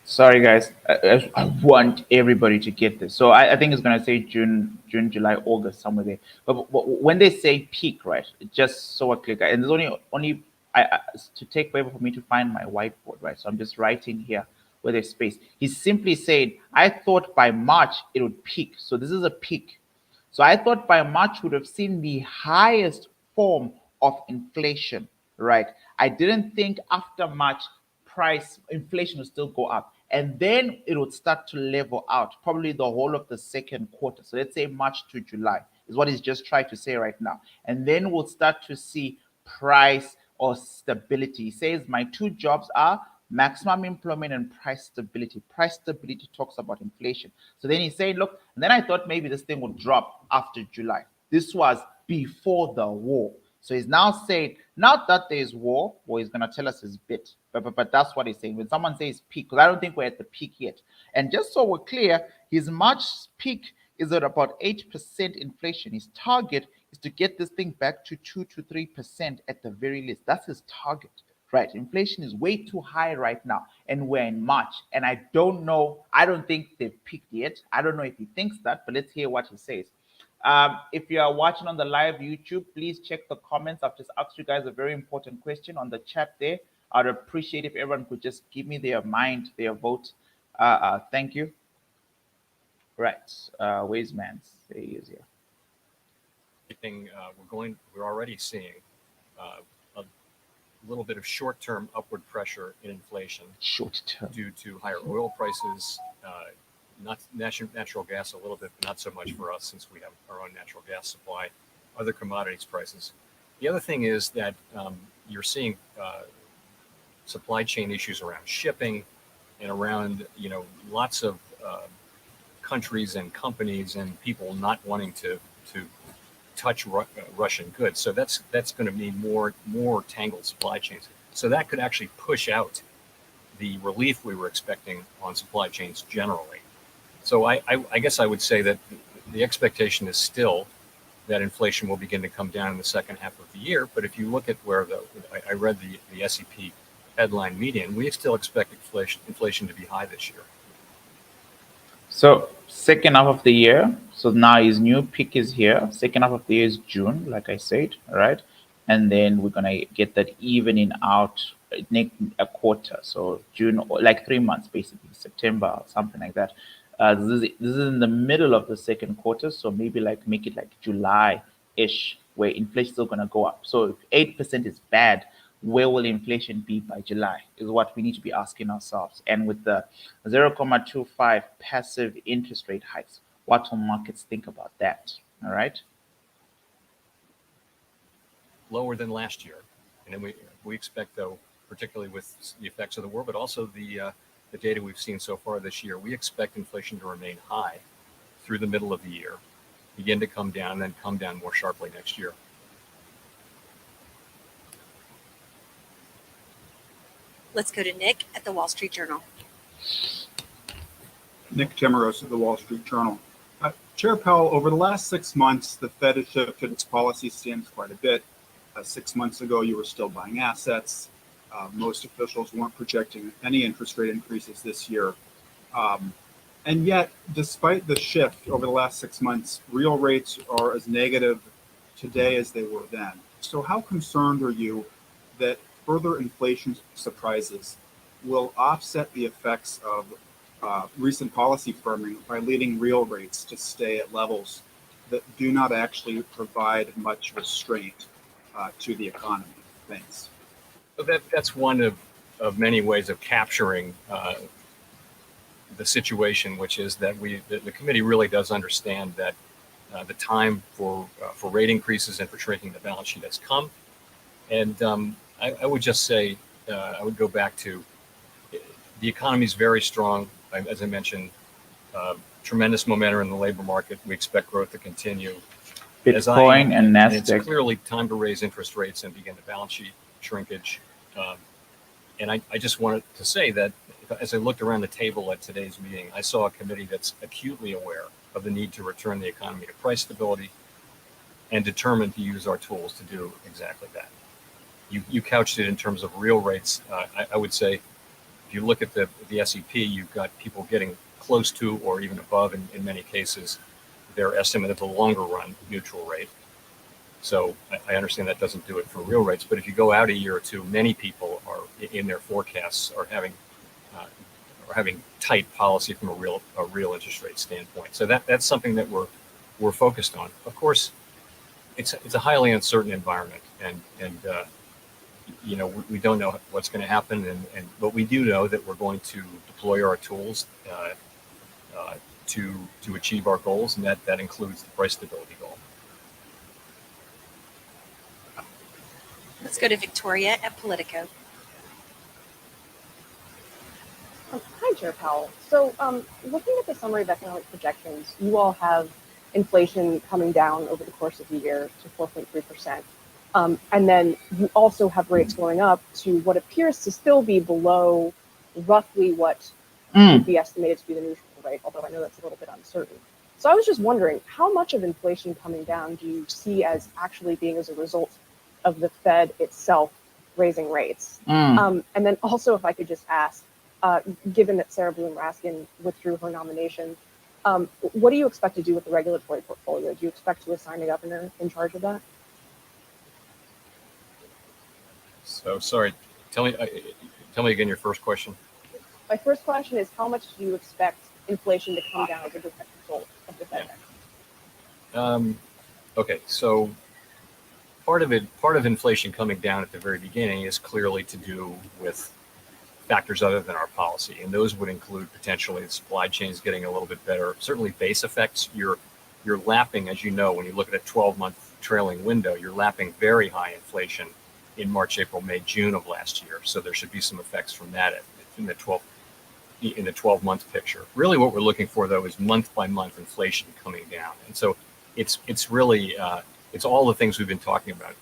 Sorry, guys. I want everybody to get this. So I think it's going to say June, July, August, somewhere there. But when they say peak, right, it's just so clear. And there's only to take forever for me to find my whiteboard, right? So I'm just writing here where there's space. He simply said, I thought by March it would peak. So this is a peak. So I thought by March we would have seen the highest form of inflation, right? I didn't think after March price inflation will still go up, and then it would start to level out probably the whole of the second quarter. So let's say March to July is what he's just trying to say right now, and then we'll start to see price or stability. He says my two jobs are maximum employment and price stability. Price stability talks about inflation. So then he's saying, look, and then I thought maybe this thing would drop after July. This was before the war. So he's now saying, not that there's war, or he's going to tell us his bit, but that's what he's saying. When someone says peak, because I don't think we're at the peak yet. And just so we're clear, his March peak is at about 8% inflation. His target is to get this thing back to 2 to 3% at the very least. That's his target, right? Inflation is way too high right now, and we're in March. And I don't know, I don't think they've peaked yet. I don't know if he thinks that, but let's hear what he says. If you are watching on the live YouTube, please check the comments. I've just asked you guys a very important question on the chat there. I'd appreciate if everyone could just give me their mind, their vote. Thank you. Right. Where's Mans? There he is here. We're already seeing a little bit of short-term upward pressure in inflation. Short-term. Due to higher oil prices, not natural gas a little bit, but not so much for us since we have our own natural gas supply, other commodities prices. The other thing is that you're seeing supply chain issues around shipping and around, lots of countries and companies and people not wanting to touch Russian goods. So that's going to mean more tangled supply chains. So that could actually push out the relief we were expecting on supply chains generally. So I guess I would say that the expectation is still that inflation will begin to come down in the second half of the year. But if you look at where I read the SEP headline median, we still expect inflation to be high this year. So second half of the year, so now his new peak is here. Second half of the year is June, like I said, all right? And then we're going to get that evening out next a quarter. So June, like 3 months, basically, September, or something like that. This is in the middle of the second quarter. So maybe make it like July-ish, where inflation is still going to go up. So if 8% is bad, where will inflation be by July is what we need to be asking ourselves. And with the 0.25 passive interest rate hikes, what will markets think about that? All right. Lower than last year. And then we expect, though, particularly with the effects of the war, but also the data we've seen so far this year, we expect inflation to remain high through the middle of the year, begin to come down, and then come down more sharply next year. Let's go to Nick at the Wall Street Journal. Nick Timmeros at the Wall Street Journal. Chair Powell, over the last 6 months, the Fed has shifted its policy stance quite a bit. 6 months ago, you were still buying assets. Most officials weren't projecting any interest rate increases this year. And yet, despite the shift over the last 6 months, real rates are as negative today as they were then. So how concerned are you that further inflation surprises will offset the effects of recent policy firming by leading real rates to stay at levels that do not actually provide much restraint to the economy? Thanks. So that's one of many ways of capturing the situation, which is that the committee really does understand that the time for rate increases and for shrinking the balance sheet has come. And I would just say, I would go back to the economy is very strong. As I mentioned, tremendous momentum in the labor market. We expect growth to continue. Bitcoin and Nasdaq. It's clearly time to raise interest rates and begin the balance sheet shrinkage. And I just wanted to say that as I looked around the table at today's meeting, I saw a committee that's acutely aware of the need to return the economy to price stability and determined to use our tools to do exactly that. You couched it in terms of real rates. I would say, if you look at the SEP, you've got people getting close to or even above, in many cases, their estimate of the longer run neutral rate. So I understand that doesn't do it for real rates, but if you go out a year or two, many people are in their forecasts are having tight policy from a real interest rate standpoint. So that's something that we're focused on. Of course, it's a highly uncertain environment, and we don't know what's going to happen, but we do know that we're going to deploy our tools to achieve our goals, and that includes the price stability goal. Let's go to Victoria at Politico. Hi, Chair Powell. So looking at the summary of economic projections, you all have inflation coming down over the course of the year to 4.3%. And then you also have rates going up to what appears to still be below roughly what would be estimated to be the neutral rate, although I know that's a little bit uncertain. So I was just wondering, how much of inflation coming down do you see as actually being as a result of the Fed itself raising rates? And then also, if I could just ask, given that Sarah Bloom Raskin withdrew her nomination, what do you expect to do with the regulatory portfolio? Do you expect to assign a governor in charge of that? So sorry, tell me again your first question. My first question is, how much do you expect inflation to come down as a direct result of the Fed action? Okay, so part of inflation coming down at the very beginning is clearly to do with factors other than our policy, and those would include potentially the supply chains getting a little bit better. Certainly, base effects. You're lapping, as you know, when you look at a 12-month trailing window, you're lapping very high inflation in March, April, May, June of last year. So there should be some effects from that in the 12-month picture. Really, what we're looking for though is month-by-month inflation coming down, and so it's really it's all the things we've been talking about,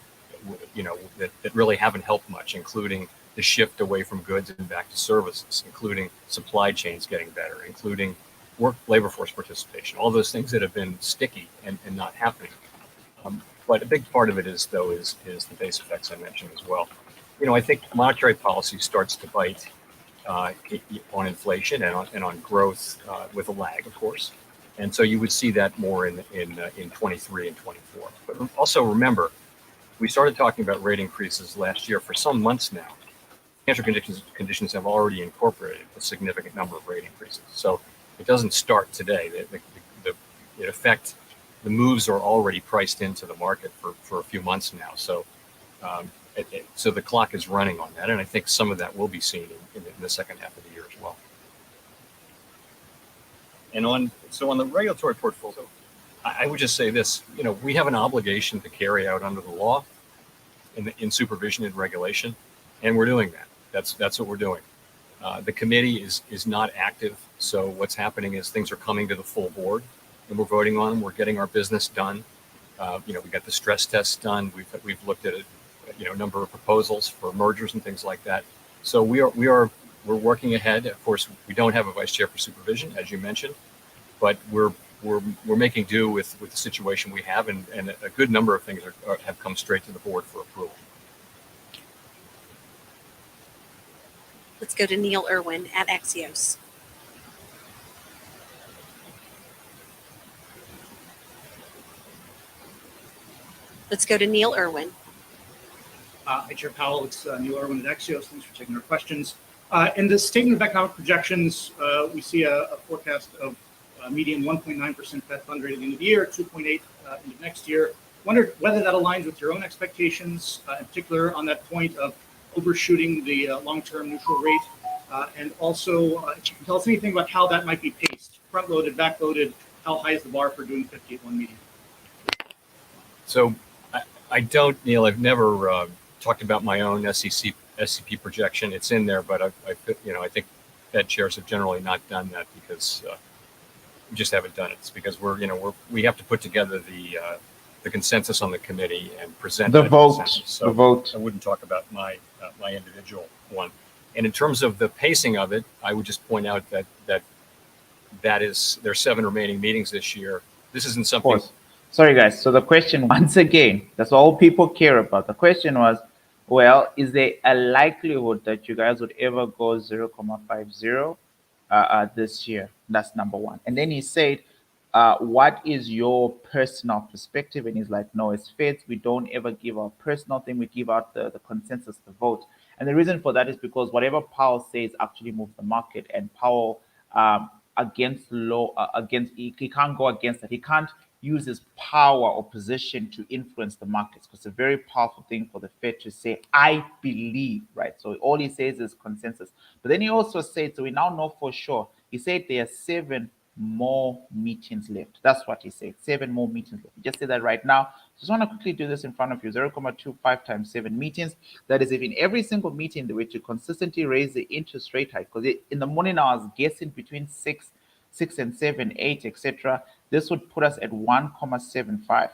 that really haven't helped much, including the shift away from goods and back to services, including supply chains getting better, including labor force participation, all those things that have been sticky and not happening. But a big part of it is the base effects I mentioned as well. I think monetary policy starts to bite on inflation and on growth with a lag, of course. And so you would see that more in 23 and 24. But also remember, we started talking about rate increases last year for some months now. Financial conditions have already incorporated a significant number of rate increases. So it doesn't start today. In effect, the moves are already priced into the market for a few months now. So so the clock is running on that. And I think some of that will be seen in the second half of the year as well. And on the regulatory portfolio, I would just say this, we have an obligation to carry out under the law in supervision and regulation, and we're doing that. That's what we're doing. The committee is not active, so what's happening is things are coming to the full board, and we're voting on them. We're getting our business done. We got the stress tests done. We've looked at a number of proposals for mergers and things like that. So we're working ahead. Of course, we don't have a vice chair for supervision, as you mentioned, but we're making do with the situation we have, and a good number of things have come straight to the board for approval. Let's go to Neil Irwin at Axios. Let's go to Neil Irwin. Hi, Chair Powell. It's Neil Irwin at Axios. Thanks for taking our questions. In the statement of economic projections, we see a forecast of median 1.9% Fed fund rate at the end of the year, 2.8 end of next year. Wondered whether that aligns with your own expectations, in particular on that point of overshooting the long-term neutral rate, and also if you can tell us anything about how that might be paced, front-loaded, back-loaded, how high is the bar for doing 50 at one meeting? So I don't, Neil, I've never talked about my own SCP projection. It's in there, but I think Fed chairs have generally not done that because we just haven't done it. It's because we have to put together the consensus on the committee and present the vote. Consensus. So the vote. I wouldn't talk about my individual one. And in terms of the pacing of it, I would just point out that is there's 7 remaining meetings this year. This isn't something. Sorry, guys. So the question, once again, that's all people care about. The question was, well, is there a likelihood that you guys would ever go 0.50 this year? That's number one. And then he said, what is your personal perspective? And he's like, no, it's Feds. We don't ever give our personal thing. We give out the consensus, the vote. And the reason for that is because whatever Powell says actually moves the market. And Powell, against law, he can't go against it. He can't uses power or position to influence the markets, because it's a very powerful thing for the Fed to say, I believe, right? So all he says is consensus. But then he also said, so we now know for sure, he said there are 7 more meetings left. That's what he said, 7 more meetings left. He just said that right now. Just want to quickly do this in front of you, 0.25 times 7 meetings. That is, if in every single meeting they were to consistently raise the interest rate hike, because in the morning I was guessing between 6 and 7, 8, etc. This would put us at 1.75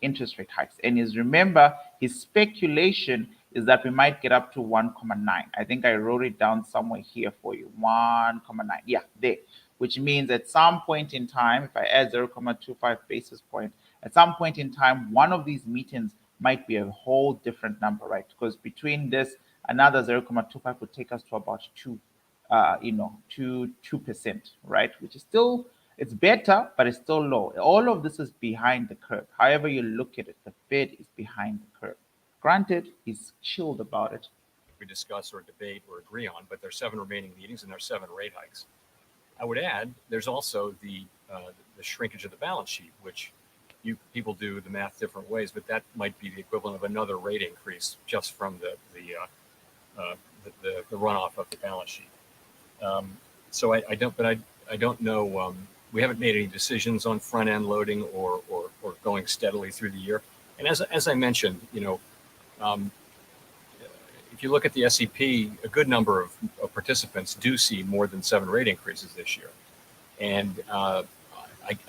interest rate hikes. And remember, his speculation is that we might get up to 1.9. I think I wrote it down somewhere here for you, 1.9. Yeah, there. Which means at some point in time, if I add 0.25 basis point, at some point in time, one of these meetings might be a whole different number, right? Because between this, another 0.25 would take us to about 2%, right? Which is still, it's better, but it's still low. All of this is behind the curve. However you look at it, the Fed is behind the curve. Granted, he's chilled about it. We discuss or debate or agree on, but there's 7 remaining meetings and there's 7 rate hikes. I would add, there's also the shrinkage of the balance sheet, which people do the math different ways, but that might be the equivalent of another rate increase just from the runoff of the balance sheet. So I don't know. We haven't made any decisions on front end loading or going steadily through the year. And as I mentioned, if you look at the SEP, a good number of participants do see more than 7 rate increases this year. And I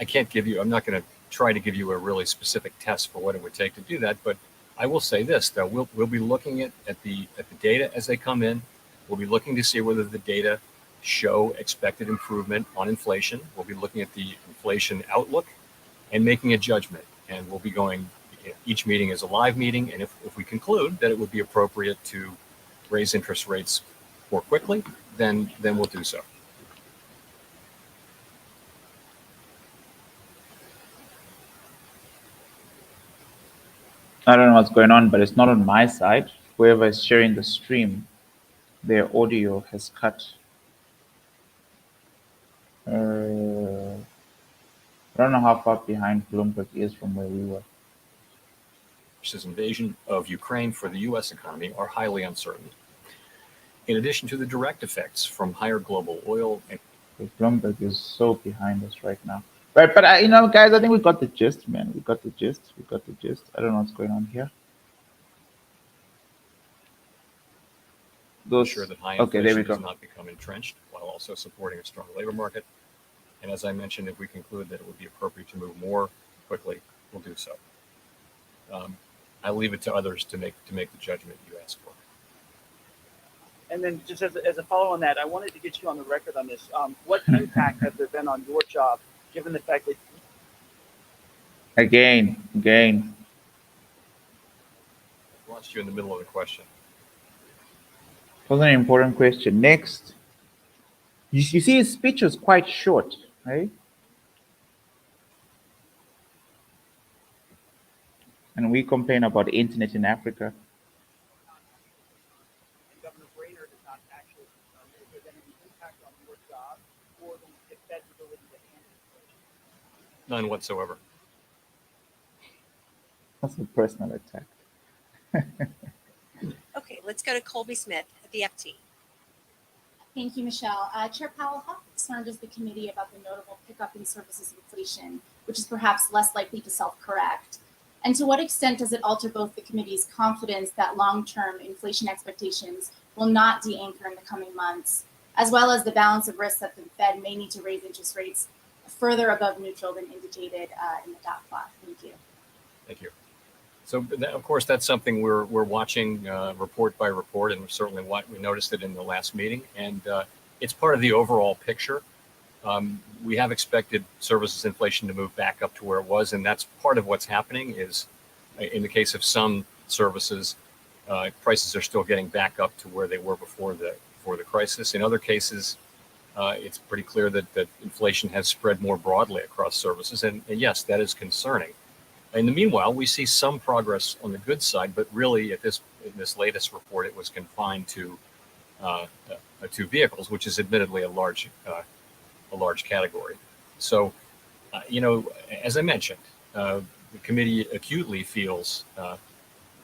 can't give you, I'm not going to try to give you a really specific test for what it would take to do that. But I will say this, though, we'll be looking at the data as they come in. We'll be looking to see whether the data show expected improvement on inflation. We'll be looking at the inflation outlook and making a judgment. And we'll be going, each meeting is a live meeting. And if we conclude that it would be appropriate to raise interest rates more quickly, then we'll do so. I don't know what's going on, but it's not on my side. Whoever is sharing the stream, their audio has cut. I don't know how far behind Bloomberg is from where we were. Russia's invasion of Ukraine for the U.S. economy are highly uncertain. In addition to the direct effects from higher global oil and Bloomberg is so behind us right now. Right, but guys, I think we got the gist, man. We got the gist. I don't know what's going on here. Ensure that high inflation does not become entrenched, while also supporting a strong labor market. And as I mentioned, if we conclude that it would be appropriate to move more quickly, we'll do so. I'll leave it to others to make the judgment you asked for. And then just as a follow on that, I wanted to get you on the record on this. What impact has there been on your job, given the fact that... Again. I lost you in the middle of the question. It was an important question. Next. You see his speech was quite short, right? And we complain about internet in Africa. Governor Brainerd does not actually have any impact on your job or the Fed's ability to handle inflation? None whatsoever. That's a personal attack. Okay, let's go to Colby Smith at the FT. Thank you, Michelle. Chair Powell, how concerned is the committee about the notable pickup in services inflation, which is perhaps less likely to self-correct? And to what extent does it alter both the committee's confidence that long-term inflation expectations will not de-anchor in the coming months, as well as the balance of risks that the Fed may need to raise interest rates further above neutral than indicated in the dot plot? Thank you. Thank you. So, of course, that's something we're watching report by report, and certainly we noticed it in the last meeting, and it's part of the overall picture. We have expected services inflation to move back up to where it was, and that's part of what's happening. Is in the case of some services, prices are still getting back up to where they were before the crisis. In other cases, it's pretty clear that inflation has spread more broadly across services, and yes, that is concerning. In the meanwhile, we see some progress on the goods side, but really in this latest report, it was confined to vehicles, which is admittedly a large category. So, as I mentioned, the committee acutely feels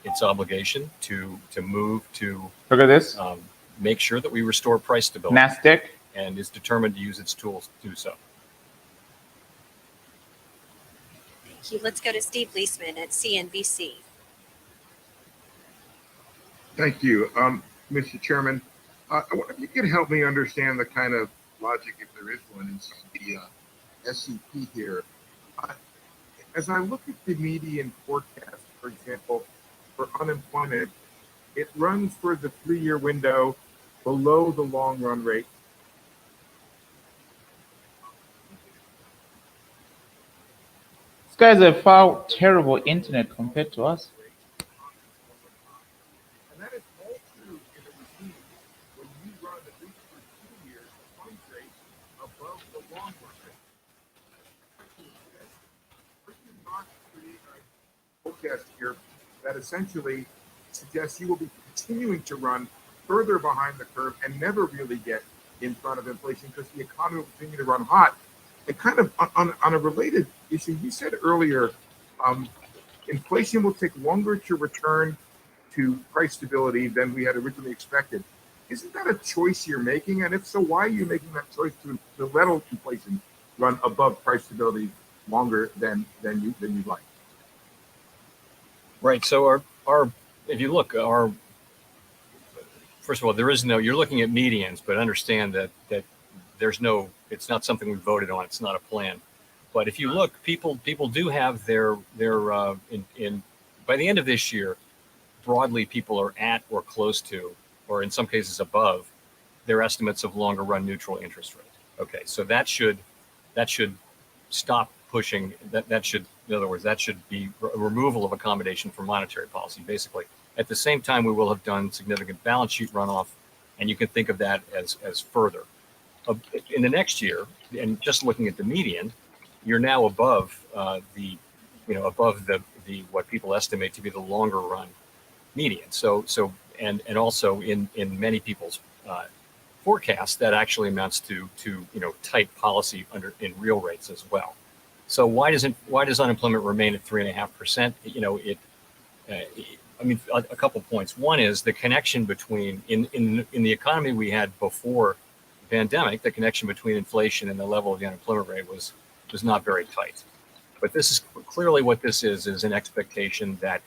its obligation to move to Look at this. Make sure that we restore price stability. NASDAQ. And is determined to use its tools to do so. Thank you. Let's go to Steve Leisman at CNBC. Thank you, Mr. Chairman. I wonder if you could help me understand the kind of logic, if there is one, in the SCP here. As I look at the median forecast, for example, for unemployment, it runs for the 3-year window below the long run rate. These guys have far terrible internet compared to us. And that is all true in a regime when you run at least for 2 years a funds rate above the long run rate. Could you not create a forecast here that essentially suggests you will be continuing to run further behind the curve and never really get in front of inflation because the economy will continue to run hot? And kind of on a related issue, you said earlier, inflation will take longer to return to price stability than we had originally expected. Isn't that a choice you're making? And if so, why are you making that choice to let inflation run above price stability longer than you'd like? Right. So our if you look, first of all, there is no, you're looking at medians, but understand that there's no, it's not something we voted on. It's not a plan. But if you look, people do have their by the end of this year, broadly, people are at or close to, or in some cases above, their estimates of longer run neutral interest rate. Okay, so that should stop pushing. That should, in other words, that should be a removal of accommodation for monetary policy, basically. At the same time, we will have done significant balance sheet runoff, and you can think of that as further. In the next year, and just looking at the median, you're now above above the what people estimate to be the longer run median. So and also in many people's forecasts, that actually amounts to tight policy in real rates as well. So why does unemployment remain at 3.5%? I mean, a couple points. One is the connection between in the economy we had before the pandemic, the connection between inflation and the level of the unemployment rate was not very tight. But this is clearly what this is an expectation that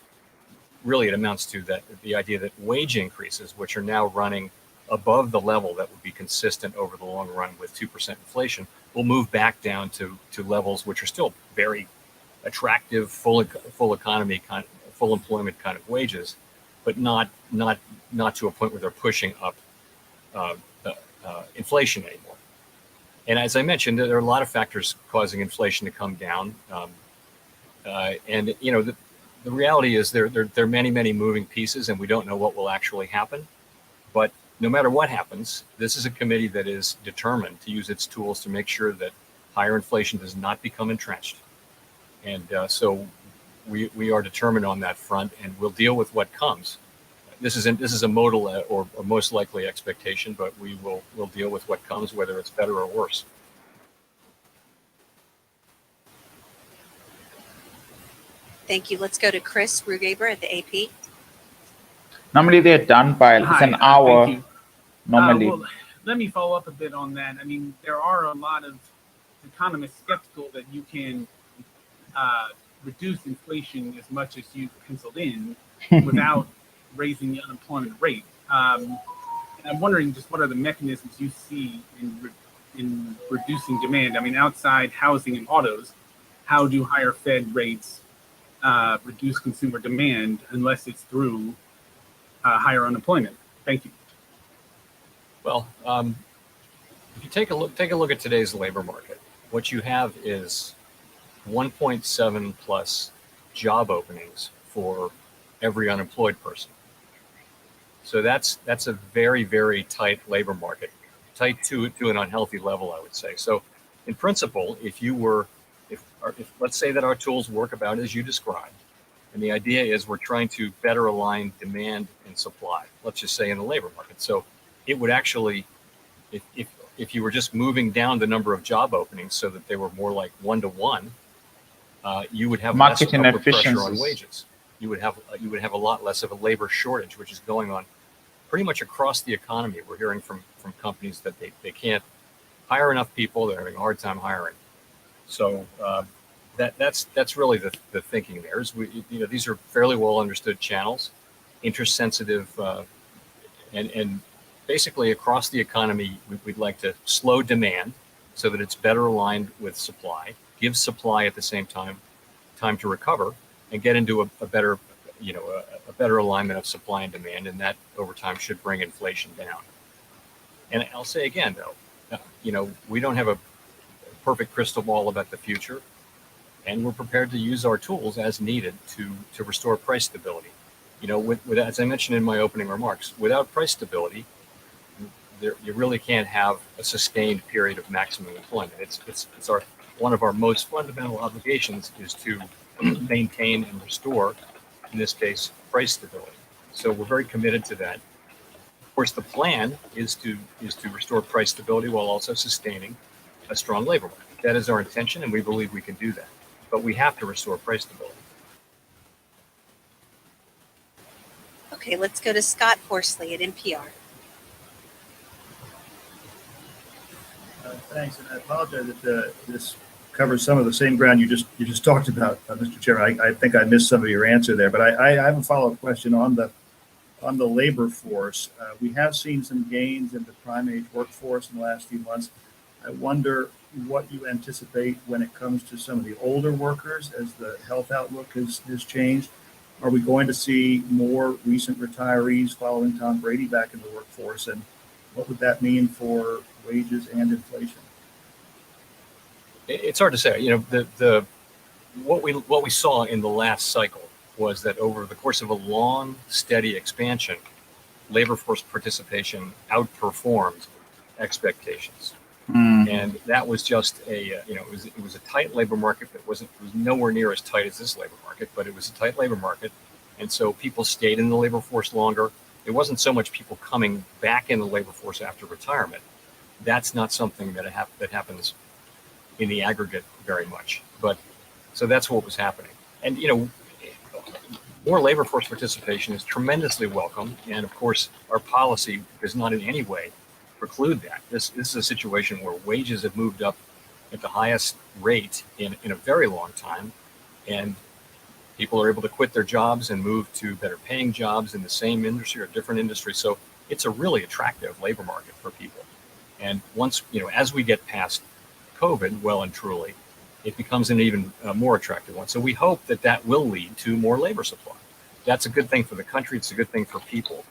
really it amounts to that the idea that wage increases, which are now running above the level that would be consistent over the long run with 2% inflation, will move back down to levels which are still very attractive, full economy kind, full employment kind of wages, but not to a point where they're pushing up inflation anymore. And as I mentioned, there are a lot of factors causing inflation to come down. And the reality is there are many moving pieces, and we don't know what will actually happen. But no matter what happens, this is a committee that is determined to use its tools to make sure that higher inflation does not become entrenched. And so we are determined on that front, and we'll deal with what comes. This is a modal or most likely expectation, but we'll deal with what comes, whether it's better or worse. Thank you. Let's go to Chris Rugaber at the AP. Normally they're done by it's an hour. Thank you. Normally. Well, let me follow up a bit on that. I mean, there are a lot of economists skeptical that you can reduce inflation as much as you've penciled in without raising the unemployment rate. And I'm wondering just what are the mechanisms you see in reducing demand? I mean, outside housing and autos, how do higher Fed rates reduce consumer demand unless it's through higher unemployment? Thank you. Well, if you take a look at today's labor market, what you have is 1.7 plus job openings for every unemployed person. So that's a very tight labor market, tight to an unhealthy level, I would say. So in principle, if let's say that our tools work about as you described, and the idea is we're trying to better align demand and supply, let's just say in the labor market. So it would actually, if you were just moving down the number of job openings so that they were more like 1-to-1, you would have Market less upward pressure on inefficiencies. wages. You would have a lot less of a labor shortage, which is going on pretty much across the economy. We're hearing from companies that they can't hire enough people. They're having a hard time hiring. So that's really the thinking there. Is these are fairly well understood channels, interest sensitive, and basically across the economy, we'd like to slow demand so that it's better aligned with supply, give supply at the same time to recover, and get into a better, a better alignment of supply and demand, and that over time should bring inflation down. And I'll say again, though, we don't have a perfect crystal ball about the future, and we're prepared to use our tools as needed to restore price stability. As I mentioned in my opening remarks, without price stability, you really can't have a sustained period of maximum employment. It's one of our most fundamental obligations is to maintain and restore, in this case, price stability. So we're very committed to that. Of course, the plan is to restore price stability while also sustaining a strong labor market. That is our intention, and we believe we can do that. But we have to restore price stability. Okay, let's go to Scott Horsley at NPR. Thanks, and I apologize that this covers some of the same ground you just talked about, Mr. Chairman. I think I missed some of your answer there, but I have a follow-up question on the labor force. We have seen some gains in the prime age workforce in the last few months. I wonder what you anticipate when it comes to some of the older workers as the health outlook has changed. Are we going to see more recent retirees following Tom Brady back in the workforce? And what would that mean for wages and inflation? It's hard to say. What we saw in the last cycle was that over the course of a long, steady expansion, labor force participation outperformed expectations. And that was just it was a tight labor market, but it was nowhere near as tight as this labor market, but it was a tight labor market. And so people stayed in the labor force longer. It wasn't so much people coming back in the labor force after retirement. That's not something that happens in the aggregate very much. But so that's what was happening. And, more labor force participation is tremendously welcome. And of course, our policy does not in any way preclude that. This is a situation where wages have moved up at the highest rate in a very long time. And people are able to quit their jobs and move to better paying jobs in the same industry or different industry. So it's a really attractive labor market for people. And once, as we get past COVID, well and truly, it becomes an even more attractive one. So we hope that will lead to more labor supply. That's a good thing for the country. It's a good thing for people.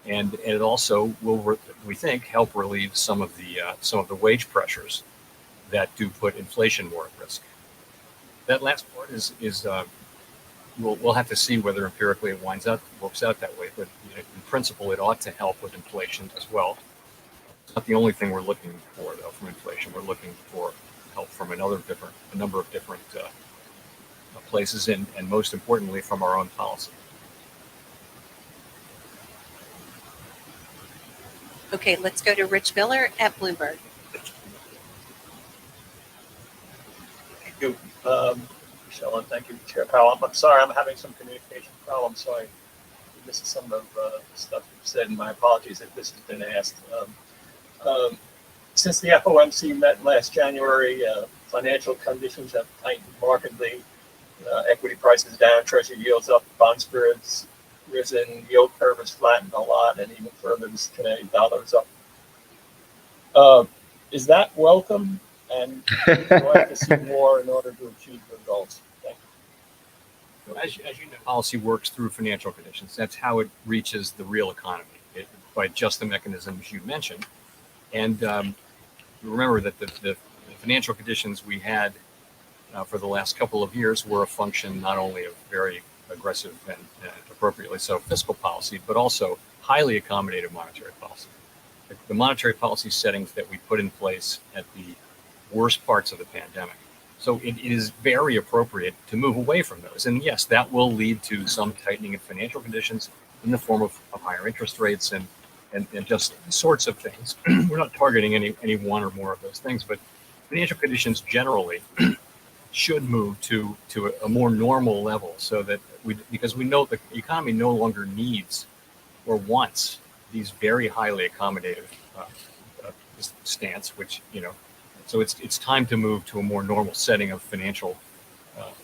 And it also will, we think, help relieve some of the wage pressures that do put inflation more at risk. That last part is we'll have to see whether empirically it works out that way. But in principle, it ought to help with inflation as well. It's not the only thing we're looking for, though, from inflation. We're looking for help from a number of different places, and most importantly, from our own policy. Okay, let's go to Rich Miller at Bloomberg. Thank you, Michelle, and thank you, Chair Powell. I'm sorry, I'm having some communication problems, so I missed some of the stuff you've said, and my apologies if this has been asked. Since the FOMC met last January, financial conditions have tightened markedly. Equity prices down, treasury yields up, bond spreads risen, yield curve has flattened a lot, and even further, this Canadian dollar is up. Is that welcome? And do you like to see more in order to achieve your goals? Thank you. As you know, policy works through financial conditions. That's how it reaches the real economy, by just the mechanisms you mentioned. And remember that the financial conditions we had for the last couple of years were a function not only of very aggressive and appropriately so fiscal policy, but also highly accommodative monetary policy. The monetary policy settings that we put in place at the worst parts of the pandemic. So it is very appropriate to move away from those. And yes, that will lead to some tightening of financial conditions in the form of higher interest rates and just sorts of things. We're not targeting any one or more of those things, but financial conditions generally should move to a more normal level, so that because we know the economy no longer needs or wants these very highly accommodative stance, which, so it's time to move to a more normal setting of financial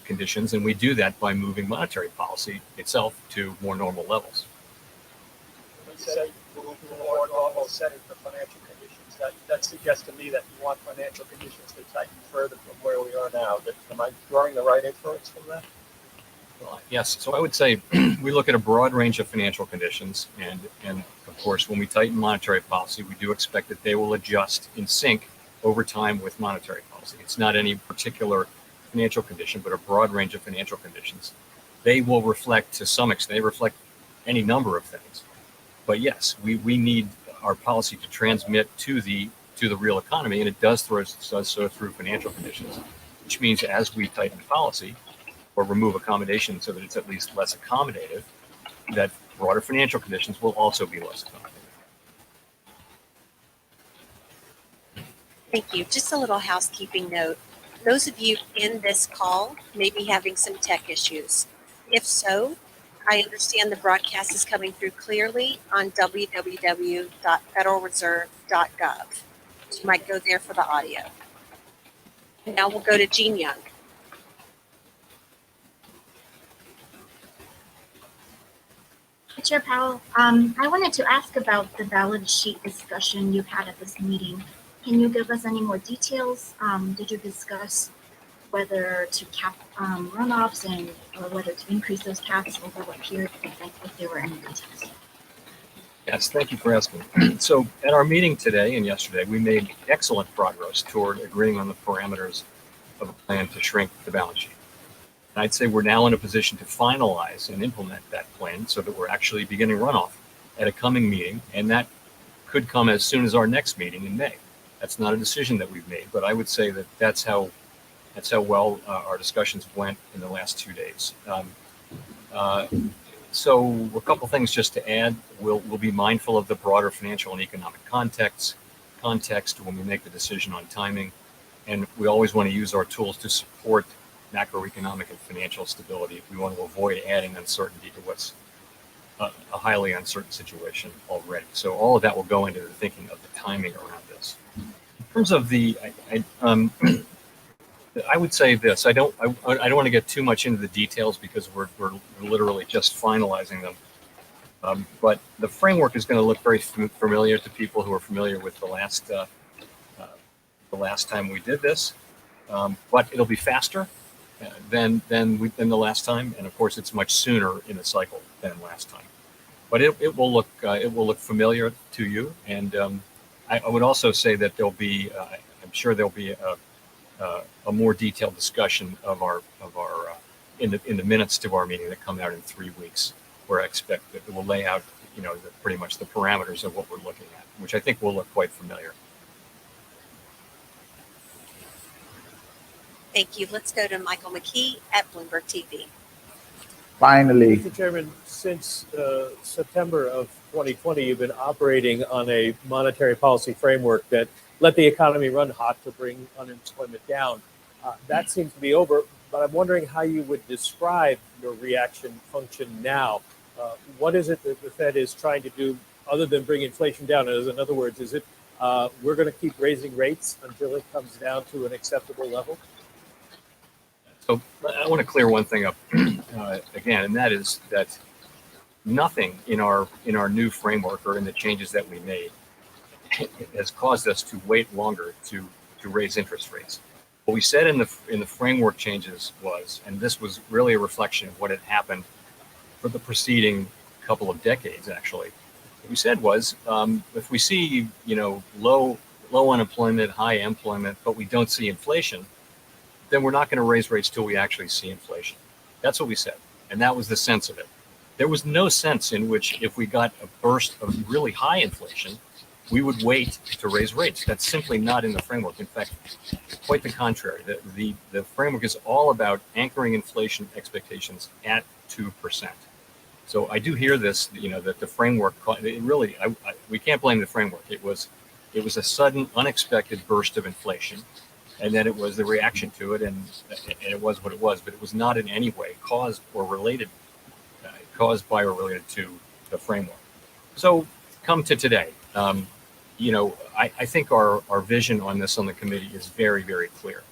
conditions, and we do that by moving monetary policy itself to more normal levels. When you say move to a more normal setting for financial conditions, that suggests to me that you want financial conditions to tighten further from where we are now. Am I drawing the right inference from that? Well, yes. So I would say we look at a broad range of financial conditions, and of course, when we tighten monetary policy, we do expect that they will adjust in sync over time with monetary policy. It's not any particular financial condition, but a broad range of financial conditions. They will reflect, to some extent, they reflect any number of things. But yes, we need our policy to transmit to the real economy, and it does so through financial conditions, which means as we tighten policy or remove accommodation so that it's at least less accommodative, that broader financial conditions will also be less accommodative. Thank you. Just a little housekeeping note. Those of you in this call may be having some tech issues. If so, I understand the broadcast is coming through clearly on www.federalreserve.gov. You might go there for the audio. Now we'll go to Jean Young. Chair Powell, I wanted to ask about the balance sheet discussion you had at this meeting. Can you give us any more details? Did you discuss whether to cap runoffs or whether to increase those caps over what period, if there were any details? Yes, thank you for asking. So at our meeting today and yesterday, we made excellent progress toward agreeing on the parameters of a plan to shrink the balance sheet. And I'd say we're now in a position to finalize and implement that plan so that we're actually beginning runoff at a coming meeting, and that could come as soon as our next meeting in May. That's not a decision that we've made, but I would say that that's how well our discussions went in the last 2 days. So a couple things just to add. We'll be mindful of the broader financial and economic context when we make the decision on timing, and we always want to use our tools to support macroeconomic and financial stability. We want to avoid adding uncertainty to what's a highly uncertain situation already. So all of that will go into the thinking of the timing around this. In terms of I would say this. I don't want to get too much into the details because we're literally just finalizing them. But the framework is going to look very familiar to people who are familiar with the last time we did this. But it'll be faster than the last time, and of course, it's much sooner in the cycle than last time. But it will look familiar to you, and I would also say that there'll be I'm sure there'll be a more detailed discussion of our in the minutes to our meeting that come out in 3 weeks, where I expect that it will lay out pretty much the parameters of what we're looking at, which I think will look quite familiar. Thank you. Let's go to Michael McKee at Bloomberg TV. Finally. Mr. Chairman, since September of 2020, you've been operating on a monetary policy framework that let the economy run hot to bring unemployment down. That seems to be over, but I'm wondering how you would describe your reaction function now. What is it that the Fed is trying to do other than bring inflation down? In other words, is it we're going to keep raising rates until it comes down to an acceptable level? So I want to clear one thing up again, and that is that nothing in our new framework or in the changes that we made has caused us to wait longer to raise interest rates. What we said in the framework changes was, and this was really a reflection of what had happened for the preceding couple of decades, actually. What we said was, if we see low unemployment, high employment, but we don't see inflation, then we're not going to raise rates till we actually see inflation. That's what we said, and that was the sense of it. There was no sense in which if we got a burst of really high inflation, we would wait to raise rates. That's simply not in the framework. In fact, quite the contrary. The framework is all about anchoring inflation expectations at 2%. So I do hear this, that the framework, we can't blame the framework. It was a sudden, unexpected burst of inflation and then it was the reaction to it, and it was what it was. But it was not in any way caused by or related to the framework. So come to today. I think our vision on this on the committee is very, very clear.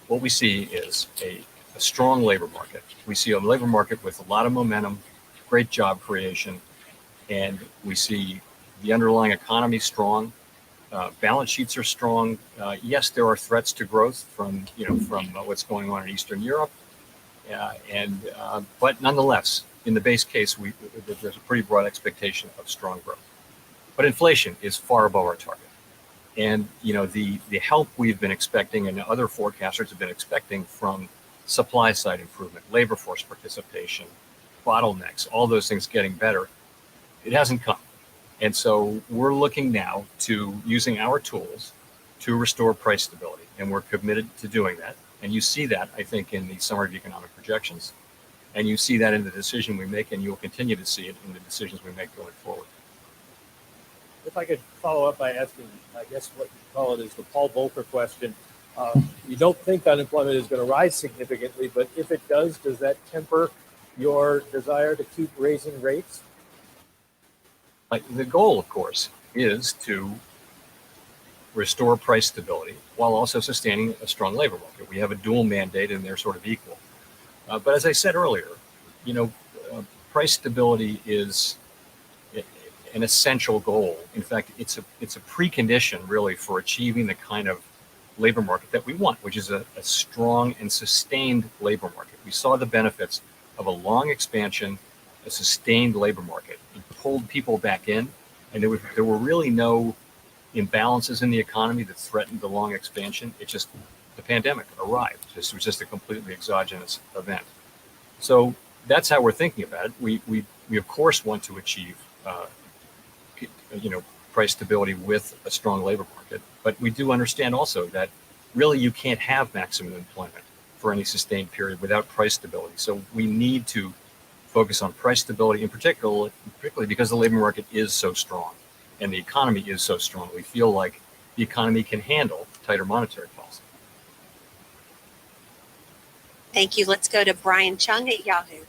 What we see is a strong labor market. We see a labor market with a lot of momentum, great job creation, and we see the underlying economy strong. Balance sheets are strong. Yes, there are threats to growth from what's going on in Eastern Europe, but nonetheless, in the base case, there's a pretty broad expectation of strong growth. But inflation is far above our target. And the help we've been expecting and other forecasters have been expecting from supply side improvement, labor force participation, bottlenecks, all those things getting better, it hasn't come. And so we're looking now to using our tools to restore price stability, and we're committed to doing that. And you see that, I think, in the summary of economic projections, and you see that in the decision we make, and you'll continue to see it in the decisions we make going forward. If I could follow up by asking, I guess what you call it is the Paul Volcker question. You don't think unemployment is going to rise significantly, but if it does that temper your desire to keep raising rates? The goal, of course, is to restore price stability while also sustaining a strong labor market. We have a dual mandate, and they're sort of equal. But as I said earlier, price stability is an essential goal. In fact, it's a precondition really for achieving the kind of labor market that we want, which is a strong and sustained labor market. We saw the benefits of a long expansion, a sustained labor market. It pulled people back in, and there were really no imbalances in the economy that threatened the long expansion. It just, the pandemic arrived. It was just a completely exogenous event. So that's how we're thinking about it. We of course want to achieve price stability with a strong labor market, but we do understand also that really you can't have maximum employment for any sustained period without price stability. So we need to focus on price stability, in particularly because the labor market is so strong and the economy is so strong. We feel like the economy can handle tighter monetary policy. Thank you. Let's go to Brian Chung at Yahoo.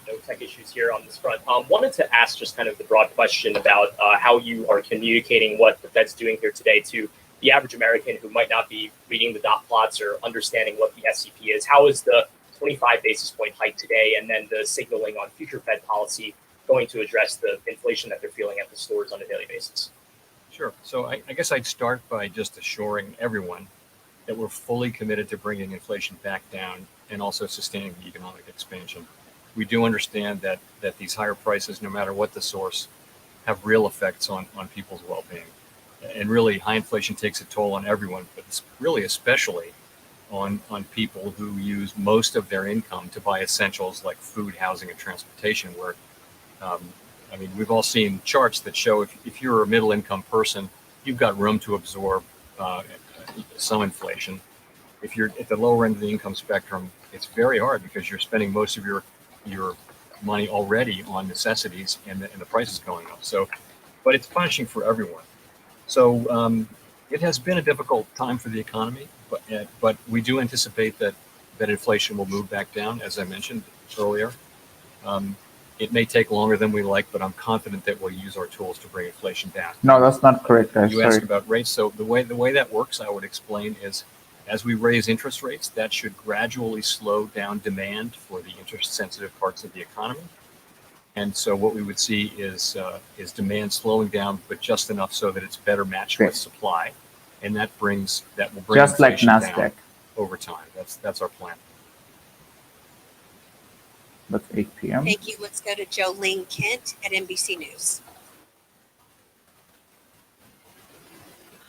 No tech issues here on this front. Wanted to ask just kind of the broad question about how you are communicating what the Fed's doing here today to the average American who might not be reading the dot plots or understanding what the SCP is. How is the 25 basis point hike today and then the signaling on future Fed policy going to address the inflation that they're feeling at the stores on a daily basis? Sure. So I guess I'd start by just assuring everyone that we're fully committed to bringing inflation back down and also sustaining the economic expansion. We do understand that these higher prices, no matter what the source, have real effects on people's well-being. And really, high inflation takes a toll on everyone, but it's really especially on people who use most of their income to buy essentials like food, housing, and transportation, where, we've all seen charts that show if you're a middle-income person, you've got room to absorb some inflation. If you're at the lower end of the income spectrum, it's very hard because you're spending most of your money already on necessities and the price is going up. So, but it's punishing for everyone. So it has been a difficult time for the economy, but we do anticipate that inflation will move back down, as I mentioned earlier. It may take longer than we like, but I'm confident that we'll use our tools to bring inflation down. No, that's not correct, guys. You asked about rates. So the way that works, I would explain, is as we raise interest rates, that should gradually slow down demand for the interest-sensitive parts of the economy. And so what we would see is demand slowing down, but just enough so that it's better matched with supply, and that will bring just like inflation NASDAQ down over time. That's our plan. That's 8 p.m. Thank you. Let's go to Jolene Kent at NBC News.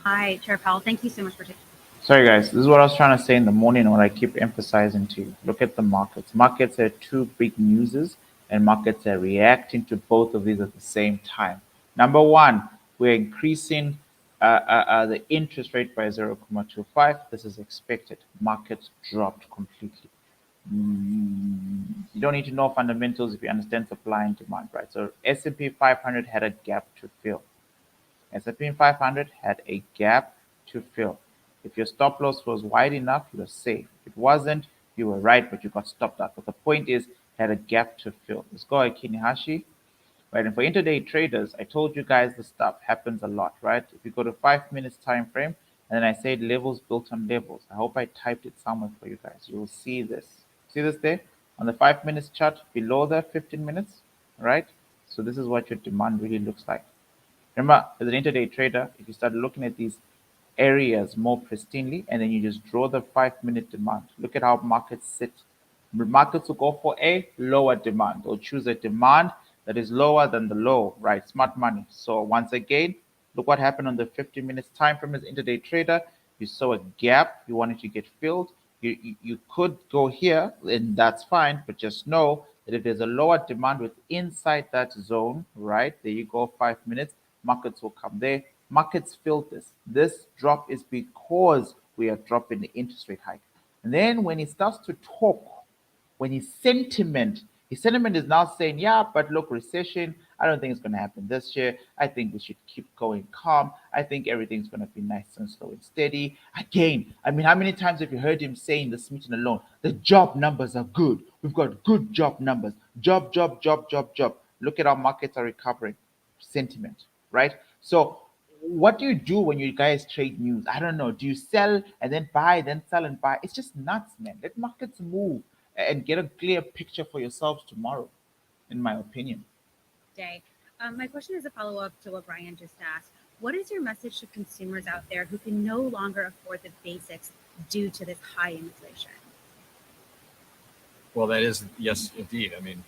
Hi, Chair Powell. Thank you so much for taking. Sorry, guys. This is what I was trying to say in the morning, and what I keep emphasizing to you. Look at the markets. Markets are two big newses, and markets are reacting to both of these at the same time. Number one, we're increasing the interest rate by 0.25. This is expected. Markets dropped completely. You don't need to know fundamentals if you understand supply and demand, right? So S&P 500 had a gap to fill. S&P 500 had a gap to fill. If your stop loss was wide enough, you were safe. If it wasn't, you were right, but you got stopped out. But the point is, had a gap to fill. Let's go Kinihashi. Right, and for intraday traders, I told you guys this stuff happens a lot, right? If you go to 5 minutes time frame, and then I said levels built on levels. I hope I typed it somewhere for you guys. You will see this. See this there? On the 5 minutes chart, below the 15 minutes, right? So this is what your demand really looks like. Remember, as an intraday trader, if you start looking at these areas more pristinely, and then you just draw the 5 minute demand, look at how markets sit. Markets will go for a lower demand or choose a demand that is lower than the low, right? Smart money. So once again, look what happened on the 50 minutes time frame as intraday trader. You saw a gap, you wanted to get filled. You could go here, and that's fine, but just know that if there's a lower demand with inside that zone, right? There you go, 5 minutes, markets will come there. Markets filled this. This drop is because we are dropping the interest rate hike. And then when he starts to talk, when his sentiment is now saying, yeah, but look, recession, I don't think it's going to happen this year. I think we should keep going calm. I think everything's going to be nice and slow and steady. Again, I mean, how many times have you heard him saying this meeting alone? The job numbers are good. We've got good job numbers. Job. Look at how markets are recovering. Sentiment, right? So what do you do when you guys trade news? I don't know. Do you sell and then buy, then sell and buy? It's just nuts, man. Let markets move and get a clear picture for yourselves tomorrow, in my opinion. Day. My question is a follow-up to what Brian just asked. What is your message to consumers out there who can no longer afford the basics due to this high inflation? Well, that is, yes, indeed. I mean,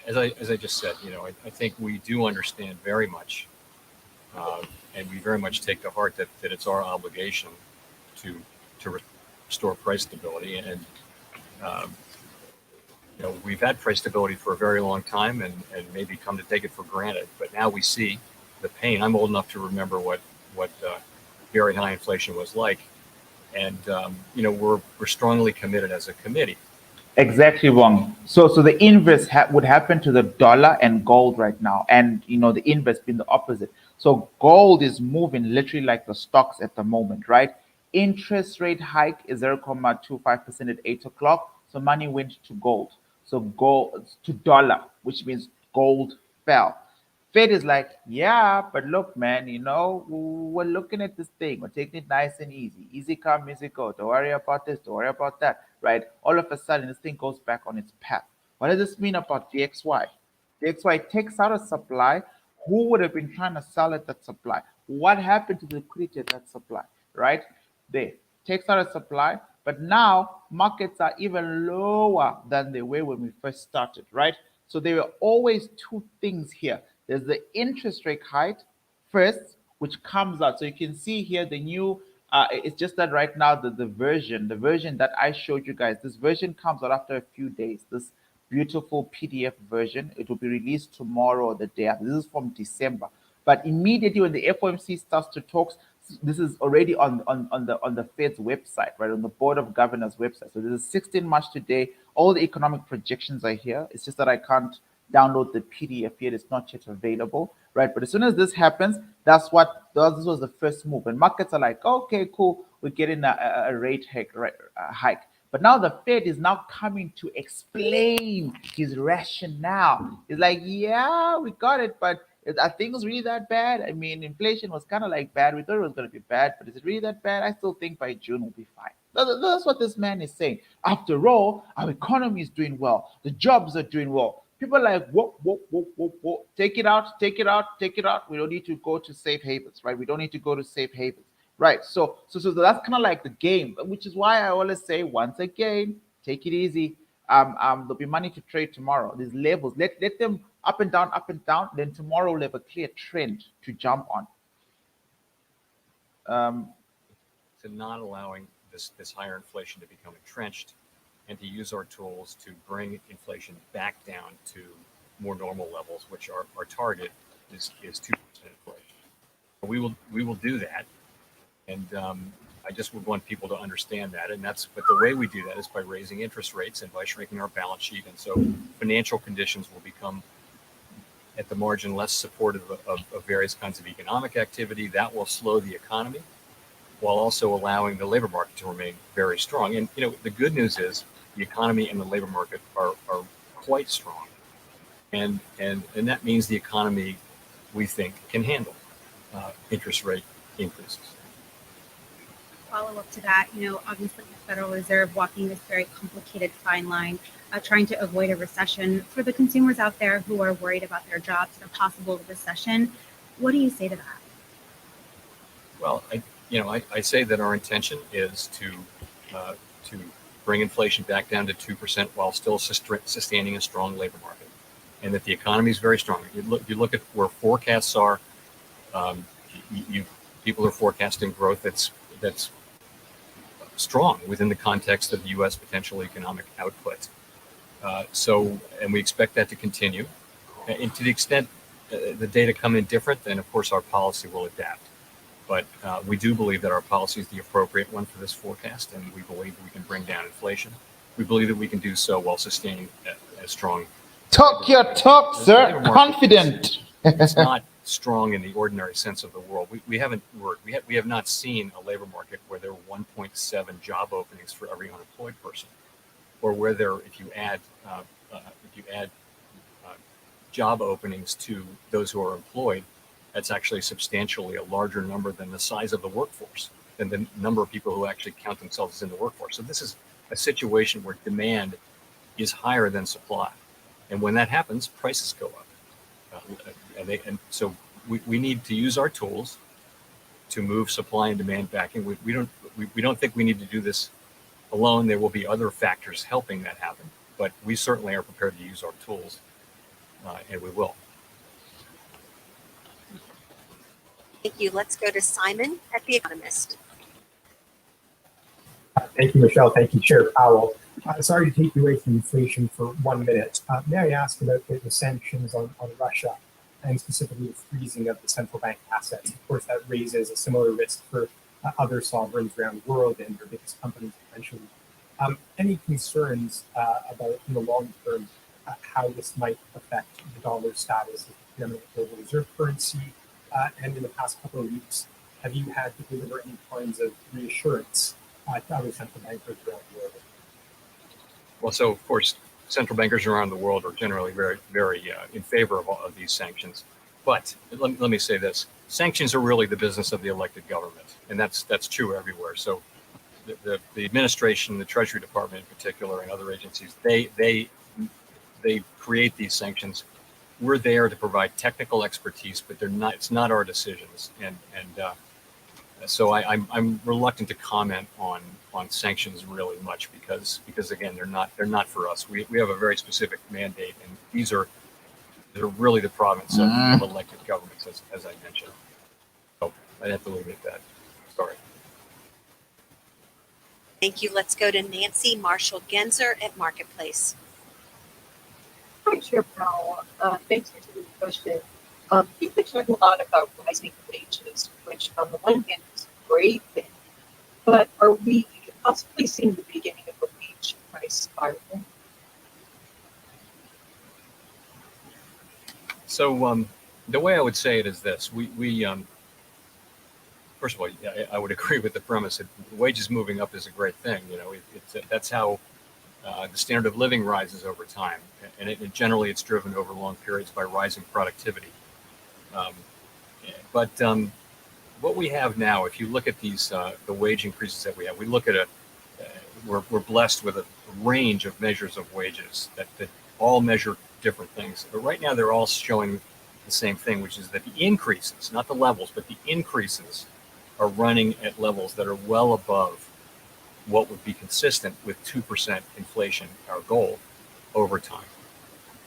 as I just said, I think we do understand very much, and we very much take to heart that it's our obligation to restore price stability. And we've had price stability for a very long time and maybe come to take it for granted. But now we see the pain. I'm old enough to remember what very high inflation was like. And, we're strongly committed as a committee. Exactly wrong. So the inverse would happen to the dollar and gold right now. And, the inverse being the opposite. So gold is moving literally like the stocks at the moment, right? Interest rate hike is 0.25% at 8 o'clock. So money went to gold. So gold to dollar, which means gold fell. Fed is like, yeah, but look, man, we're looking at this thing. We're taking it nice and easy. Easy come, easy go. Don't worry about this. Don't worry about that, right? All of a sudden, this thing goes back on its path. What does this mean about DXY? DXY takes out a supply. Who would have been trying to sell at that supply? What happened to the liquidity at that supply, right? There. Takes out a supply. But now markets are even lower than they were when we first started, right? So there were always two things here. There's the interest rate hike first, which comes out. So you can see here the new, it's just that right now the version that I showed you guys, this version comes out after a few days. This beautiful PDF version, it will be released tomorrow or the day after. This is from December. But immediately when the FOMC starts to talk, this is already on the Fed's website, right, on the Board of Governors website. So this is 16 March today. All the economic projections are here. It's just that I can't download the PDF yet. It's not yet available, right? But as soon as this happens, this was the first move. And markets are like, okay, cool, we're getting a rate hike. But now the Fed is now coming to explain his rationale. It's like, yeah, we got it, but are things really that bad? I mean, inflation was kind of like bad. We thought it was going to be bad, but is it really that bad? I still think by June we'll be fine. That's what this man is saying. After all, our economy is doing well. The jobs are doing well. People are like, whoa. Take it out. We don't need to go to safe havens, right? We don't need to go to safe havens, right? So that's kind of like the game, which is why I always say, once again, take it easy. There'll be money to trade tomorrow. These levels, let them up and down. Then tomorrow we'll have a clear trend to jump on. To not allowing this higher inflation to become entrenched, and to use our tools to bring inflation back down to more normal levels, which our target is 2% inflation. We will do that, and I just would want people to understand that. But the way we do that is by raising interest rates and by shrinking our balance sheet. And so financial conditions will become, at the margin, less supportive of various kinds of economic activity. That will slow the economy. while also allowing the labor market to remain very strong. And the good news is the economy and the labor market are quite strong, and that means the economy, we think, can handle interest rate increases. Follow up to that, obviously the Federal Reserve walking this very complicated fine line, trying to avoid a recession. For the consumers out there who are worried about their jobs and a possible recession, what do you say to that? Well, I say that our intention is to bring inflation back down to 2% while still sustaining a strong labor market, and that the economy is very strong. You look at where forecasts are. People are forecasting growth that's strong within the context of the U.S. potential economic output. And we expect that to continue. And to the extent the data come in different, then of course our policy will adapt. But we do believe that our policy is the appropriate one for this forecast, and we believe we can bring down inflation. We believe that we can do so while sustaining a strong. Talk your talk, sir. Confident. It's not strong in the ordinary sense of the world. We have not seen a labor market where there are 1.7 job openings for every unemployed person, or where if you add job openings to those who are employed, that's actually substantially a larger number than the size of the workforce, than the number of people who actually count themselves as in the workforce. So this is a situation where demand is higher than supply, and when that happens, prices go up. And so we need to use our tools to move supply and demand back. And we don't think we need to do this alone. There will be other factors helping that happen, but we certainly are prepared to use our tools, and we will. Thank you. Let's go to Simon at The Economist. Thank you, Michelle. Thank you, Chair Powell. Sorry to take you away from inflation for 1 minute. May I ask about the sanctions on Russia, and specifically the freezing of the central bank assets? Of course, that raises a similar risk for other sovereigns around the world and their biggest companies potentially. Any concerns about, in the long term, how this might affect the dollar's status as the preeminent global reserve currency? And in the past couple of weeks, have you had to deliver any kinds of reassurance to other central bankers around the world? Well, so of course, central bankers around the world are generally very, very in favor of all of these sanctions. But let me say this: sanctions are really the business of the elected government, and that's true everywhere. So the administration, the Treasury Department in particular, and other agencies, they create these sanctions. We're there to provide technical expertise, but they're not. It's not our decisions, and so I'm reluctant to comment on sanctions really much because again they're not for us. We have a very specific mandate, and they're really the province of elected governments, as I mentioned. So I'd have to leave it at that. Sorry. Thank you. Let's go to Nancy Marshall-Genzer at Marketplace. Hi, Chair Powell. Thanks for taking the question. You've been talking a lot about rising wages, which on the one hand is a great thing, but are we possibly seeing the beginning of a wage price spiral? So the way I would say it is this: we first of all, I would agree with the premise that wages moving up is a great thing. That's how the standard of living rises over time, and generally it's driven over long periods by rising productivity. But what we have now, if you look at these the wage increases that we have, we're blessed with a range of measures of wages that all measure different things. But right now they're all showing the same thing, which is that the increases, not the levels, but the increases are running at levels that are well above what would be consistent with 2% inflation, our goal, over time.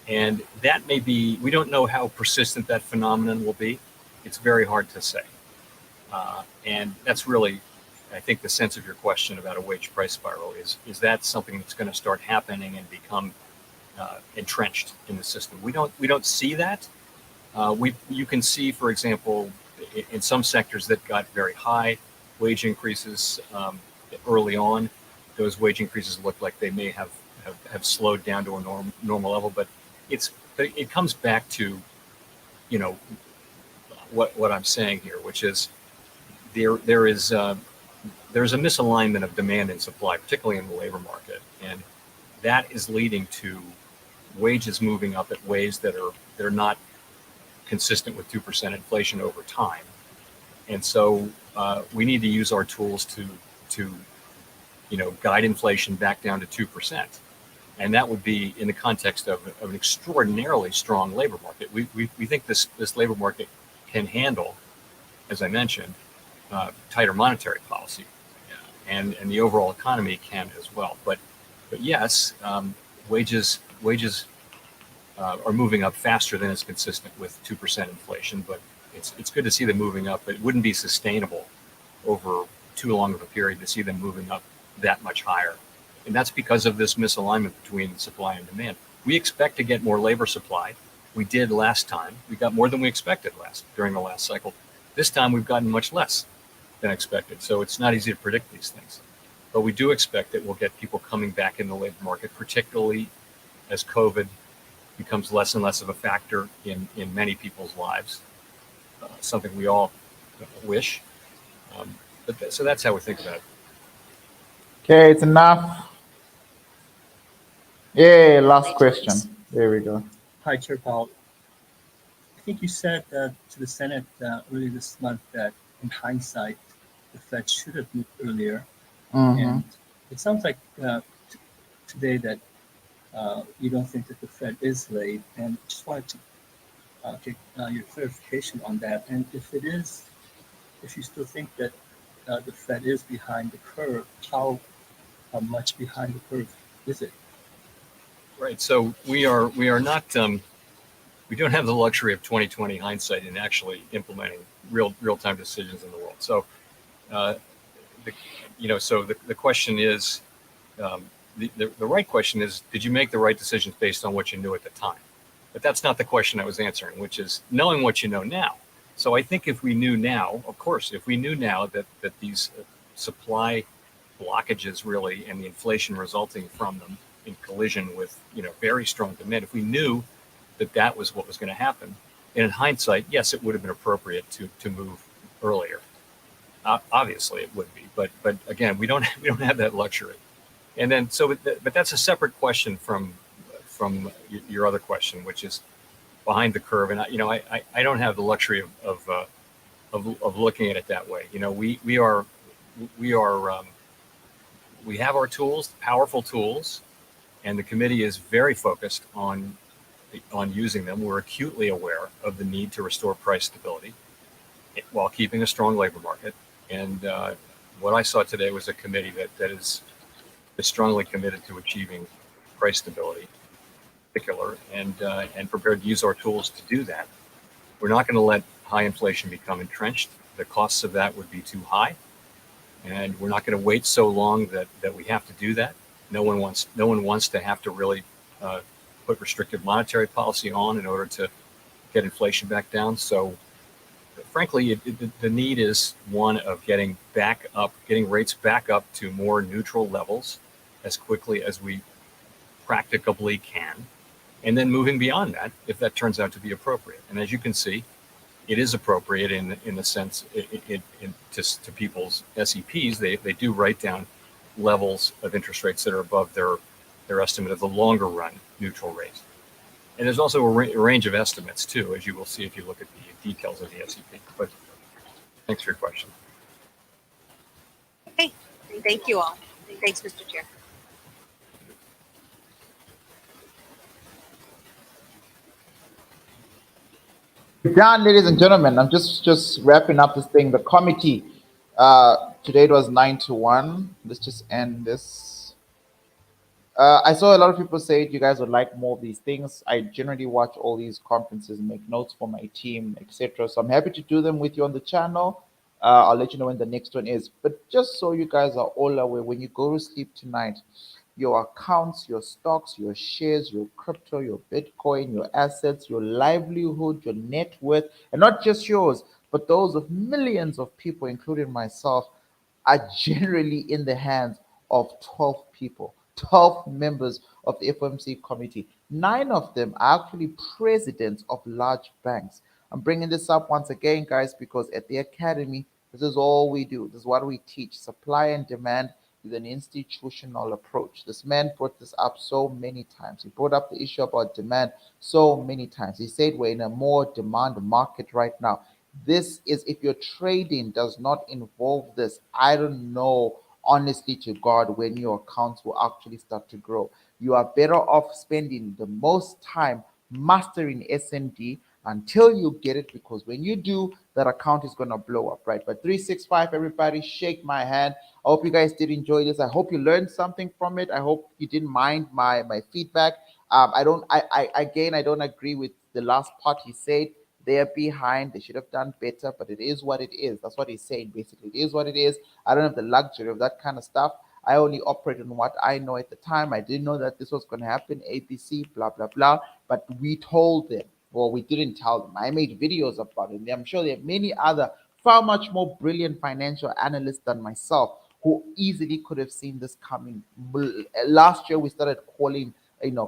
And that may be, we don't know how persistent that phenomenon will be. It's very hard to say. And that's really, I think, the sense of your question about a wage price spiral is that something that's going to start happening and become entrenched in the system? We don't see that. You can see, for example, in some sectors that got very high wage increases early on, those wage increases look like they may have slowed down to a normal level, but it comes back to, what I'm saying here, which is there is there's a misalignment of demand and supply, particularly in the labor market, and that is leading to wages moving up at ways that are not consistent with 2% inflation over time. And so we need to use our tools to guide inflation back down to 2%. And that would be in the context of an extraordinarily strong labor market. We think this labor market can handle, as I mentioned, tighter monetary policy, and the overall economy can as well. But yes, wages are moving up faster than is consistent with 2% inflation. But it's good to see them moving up. But it wouldn't be sustainable over too long of a period to see them moving up that much higher. And that's because of this misalignment between supply and demand. We expect to get more labor supply. We did last time. We got more than we expected during the last cycle. This time we've gotten much less than expected. So it's not easy to predict these things. But we do expect that we'll get people coming back in the labor market, particularly as COVID becomes less and less of a factor in many people's lives, something we all wish. So that's how we think about it. Okay, it's enough. Yeah, last question. There we go. Hi, Chair Powell. I think you said to the Senate earlier this month that in hindsight, the Fed should have moved earlier. And it sounds like today that you don't think that the Fed is late. And just wanted to get your clarification on that. And if it is, if you still think that the Fed is behind the curve, how much behind the curve is it? Right. So we are not. We don't have the luxury of 2020 hindsight in actually implementing real-time decisions in the world. So, the question is, the right question is, did you make the right decisions based on what you knew at the time? But that's not the question I was answering, which is knowing what you know now. So I think if we knew now, of course, if we knew now that these supply blockages really and the inflation resulting from them in collision with very strong demand, if we knew that was what was going to happen, and in hindsight, yes, it would have been appropriate to move earlier. Obviously, it would be, but again, we don't have that luxury. And then but that's a separate question from your other question, which is behind the curve. And I don't have the luxury of looking at it that way. We have our tools, powerful tools, and the committee is very focused on using them. We're acutely aware of the need to restore price stability while keeping a strong labor market. And what I saw today was a committee that is strongly committed to achieving price stability, in particular, and prepared to use our tools to do that. We're not going to let high inflation become entrenched. The costs of that would be too high, and we're not going to wait so long that we have to do that. No one wants to have to really put restrictive monetary policy on in order to get inflation back down. So, frankly, the need is one of getting rates back up to more neutral levels as quickly as we practicably can, and then moving beyond that if that turns out to be appropriate. And as you can see, it is appropriate in the sense to people's SEPs. They do write down levels of interest rates that are above their estimate of the longer run neutral rate. And there's also a range of estimates too, as you will see if you look at the details of the SEP. But thanks for your question. Okay, thank you all. Thanks, Mr. Chair. Done, ladies and gentlemen. I'm just wrapping up this thing. The committee, today it was 9-1. Let's just end this. I saw a lot of people say you guys would like more of these things. I generally watch all these conferences and make notes for my team, etc. So I'm happy to do them with you on the channel. I'll let you know when the next one is. But just so you guys are all aware, when you go to sleep tonight, your accounts, your stocks, your shares, your crypto, your Bitcoin, your assets, your livelihood, your net worth, and not just yours, but those of millions of people, including myself, are generally in the hands of 12 people, 12 members of the FOMC committee. 9 of them are actually presidents of large banks. I'm bringing this up once again, guys, because at the Academy, This is all we do. This is what we teach. Supply and demand is an institutional approach. This man brought this up so many times. He brought up the issue about demand so many times. He said we're in a more demand market right now. This is, if your trading does not involve this, I don't know, honestly to God, when your accounts will actually start to grow. You are better off spending the most time mastering SND until you get it, because when you do, that account is going to blow up, right? But 365, everybody, shake my hand. I hope you guys did enjoy this. I hope you learned something from it. I hope you didn't mind my feedback. I don't agree with the last part he said. They're behind. They should have done better, but it is what it is. That's what he's saying, basically. It is what it is. I don't have the luxury of that kind of stuff. I only operate on what I know at the time. I didn't know that this was going to happen, ABC, blah, blah, blah. But we told them. Well, we didn't tell them. I made videos about it. I'm sure there are many other far much more brilliant financial analysts than myself who easily could have seen this coming. Last year, we started calling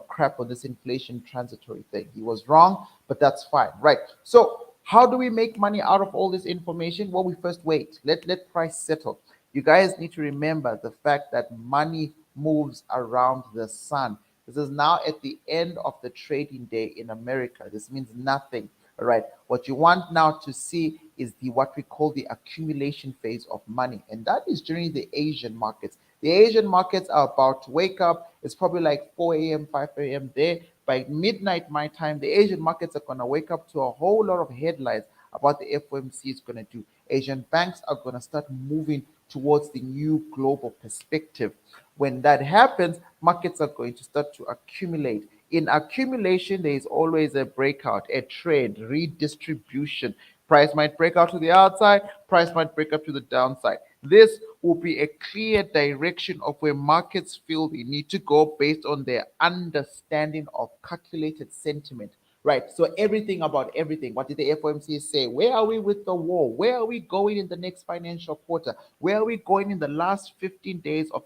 crap on this inflation transitory thing. He was wrong, but that's fine, right? So how do we make money out of all this information? Well, we first wait. Let price settle. You guys need to remember the fact that money moves around the sun. This is now at the end of the trading day in America. This means nothing. All right. What you want now to see is what we call the accumulation phase of money, and that is during the Asian markets. The Asian markets are about to wake up. It's probably like 4 a.m., 5 a.m. there. By midnight, my time, the Asian markets are going to wake up to a whole lot of headlines about the FOMC is going to do. Asian banks are going to start moving towards the new global perspective. When that happens, markets are going to start to accumulate. In accumulation, there is always a breakout, a trend, redistribution. Price might break out to the outside, price might break up to the downside. This will be a clear direction of where markets feel they need to go based on their understanding of calculated sentiment. Right. So everything about everything. What did the FOMC say? Where are we with the war? Where are we going in the next financial quarter? Where are we going in the last 15 days of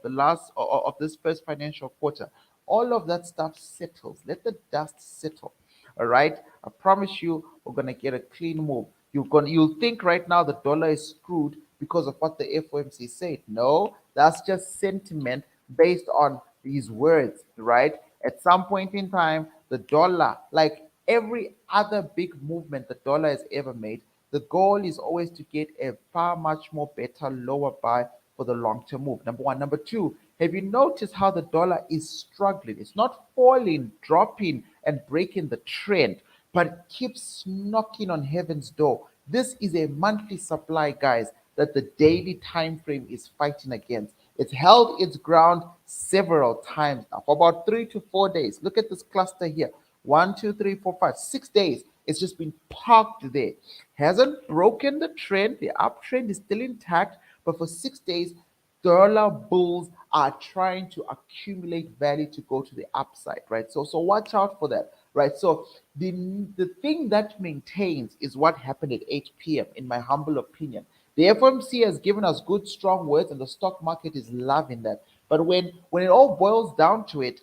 this first financial quarter? All of that stuff settles. Let the dust settle. All right. I promise you, we're gonna get a clean move. You'll think right now the dollar is screwed because of what the FOMC said. No, that's just sentiment based on these words, right? At some point in time, the dollar, like every other big movement the dollar has ever made, the goal is always to get a far much more better lower buy for the long-term move. Number one. Number two, have you noticed how the dollar is struggling? It's not falling, dropping, and breaking the trend, but it keeps knocking on heaven's door. This is a monthly supply, guys, that the daily time frame is fighting against. It's held its ground several times now for about 3 to 4 days. Look at this cluster here. 1, 2, 3, 4, 5, 6 days. It's just been parked there. Hasn't broken the trend. The uptrend is still intact, but for 6 days, dollar bulls are trying to accumulate value to go to the upside, right? So watch out for that, right? So the thing that maintains is what happened at 8 p.m. in my humble opinion. The FOMC has given us good, strong words, and the stock market is loving that. But when it all boils down to it,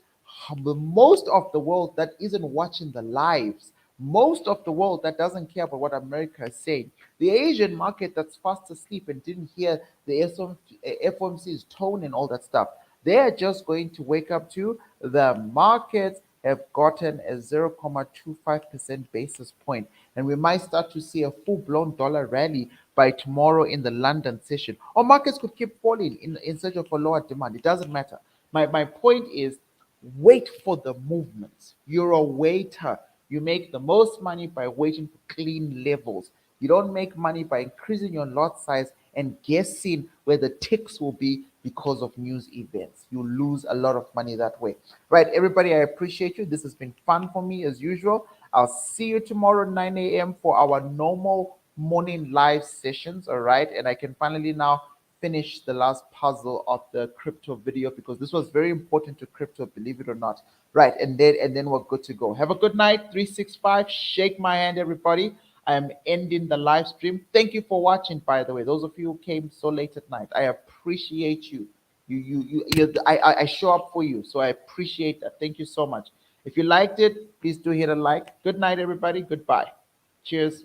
most of the world that isn't watching the lives, most of the world that doesn't care about what America is saying, the Asian market that's fast asleep and didn't hear the FOMC's tone and all that stuff, they're just going to wake up to the markets have gotten a 0.25% basis point, and we might start to see a full-blown dollar rally by tomorrow in the London session. Or markets could keep falling in search of a lower demand. It doesn't matter. My point is, wait for the movements. You're a waiter. You make the most money by waiting for clean levels. You don't make money by increasing your lot size and guessing where the ticks will be because of news events. You lose a lot of money that way. Right, everybody, I appreciate you. This has been fun for me as usual. I'll see you tomorrow 9 a.m. for our normal morning live sessions. All right, and I can finally now finish the last puzzle of the crypto video because this was very important to crypto, believe it or not. Right, and then we're good to go. Have a good night. 365. Shake my hand, everybody. I am ending the live stream. Thank you for watching, by the way. Those of you who came so late at night, I appreciate you. I show up for you, so I appreciate that. Thank you so much. If you liked it, please do hit a like. Good night, everybody. Goodbye. Cheers.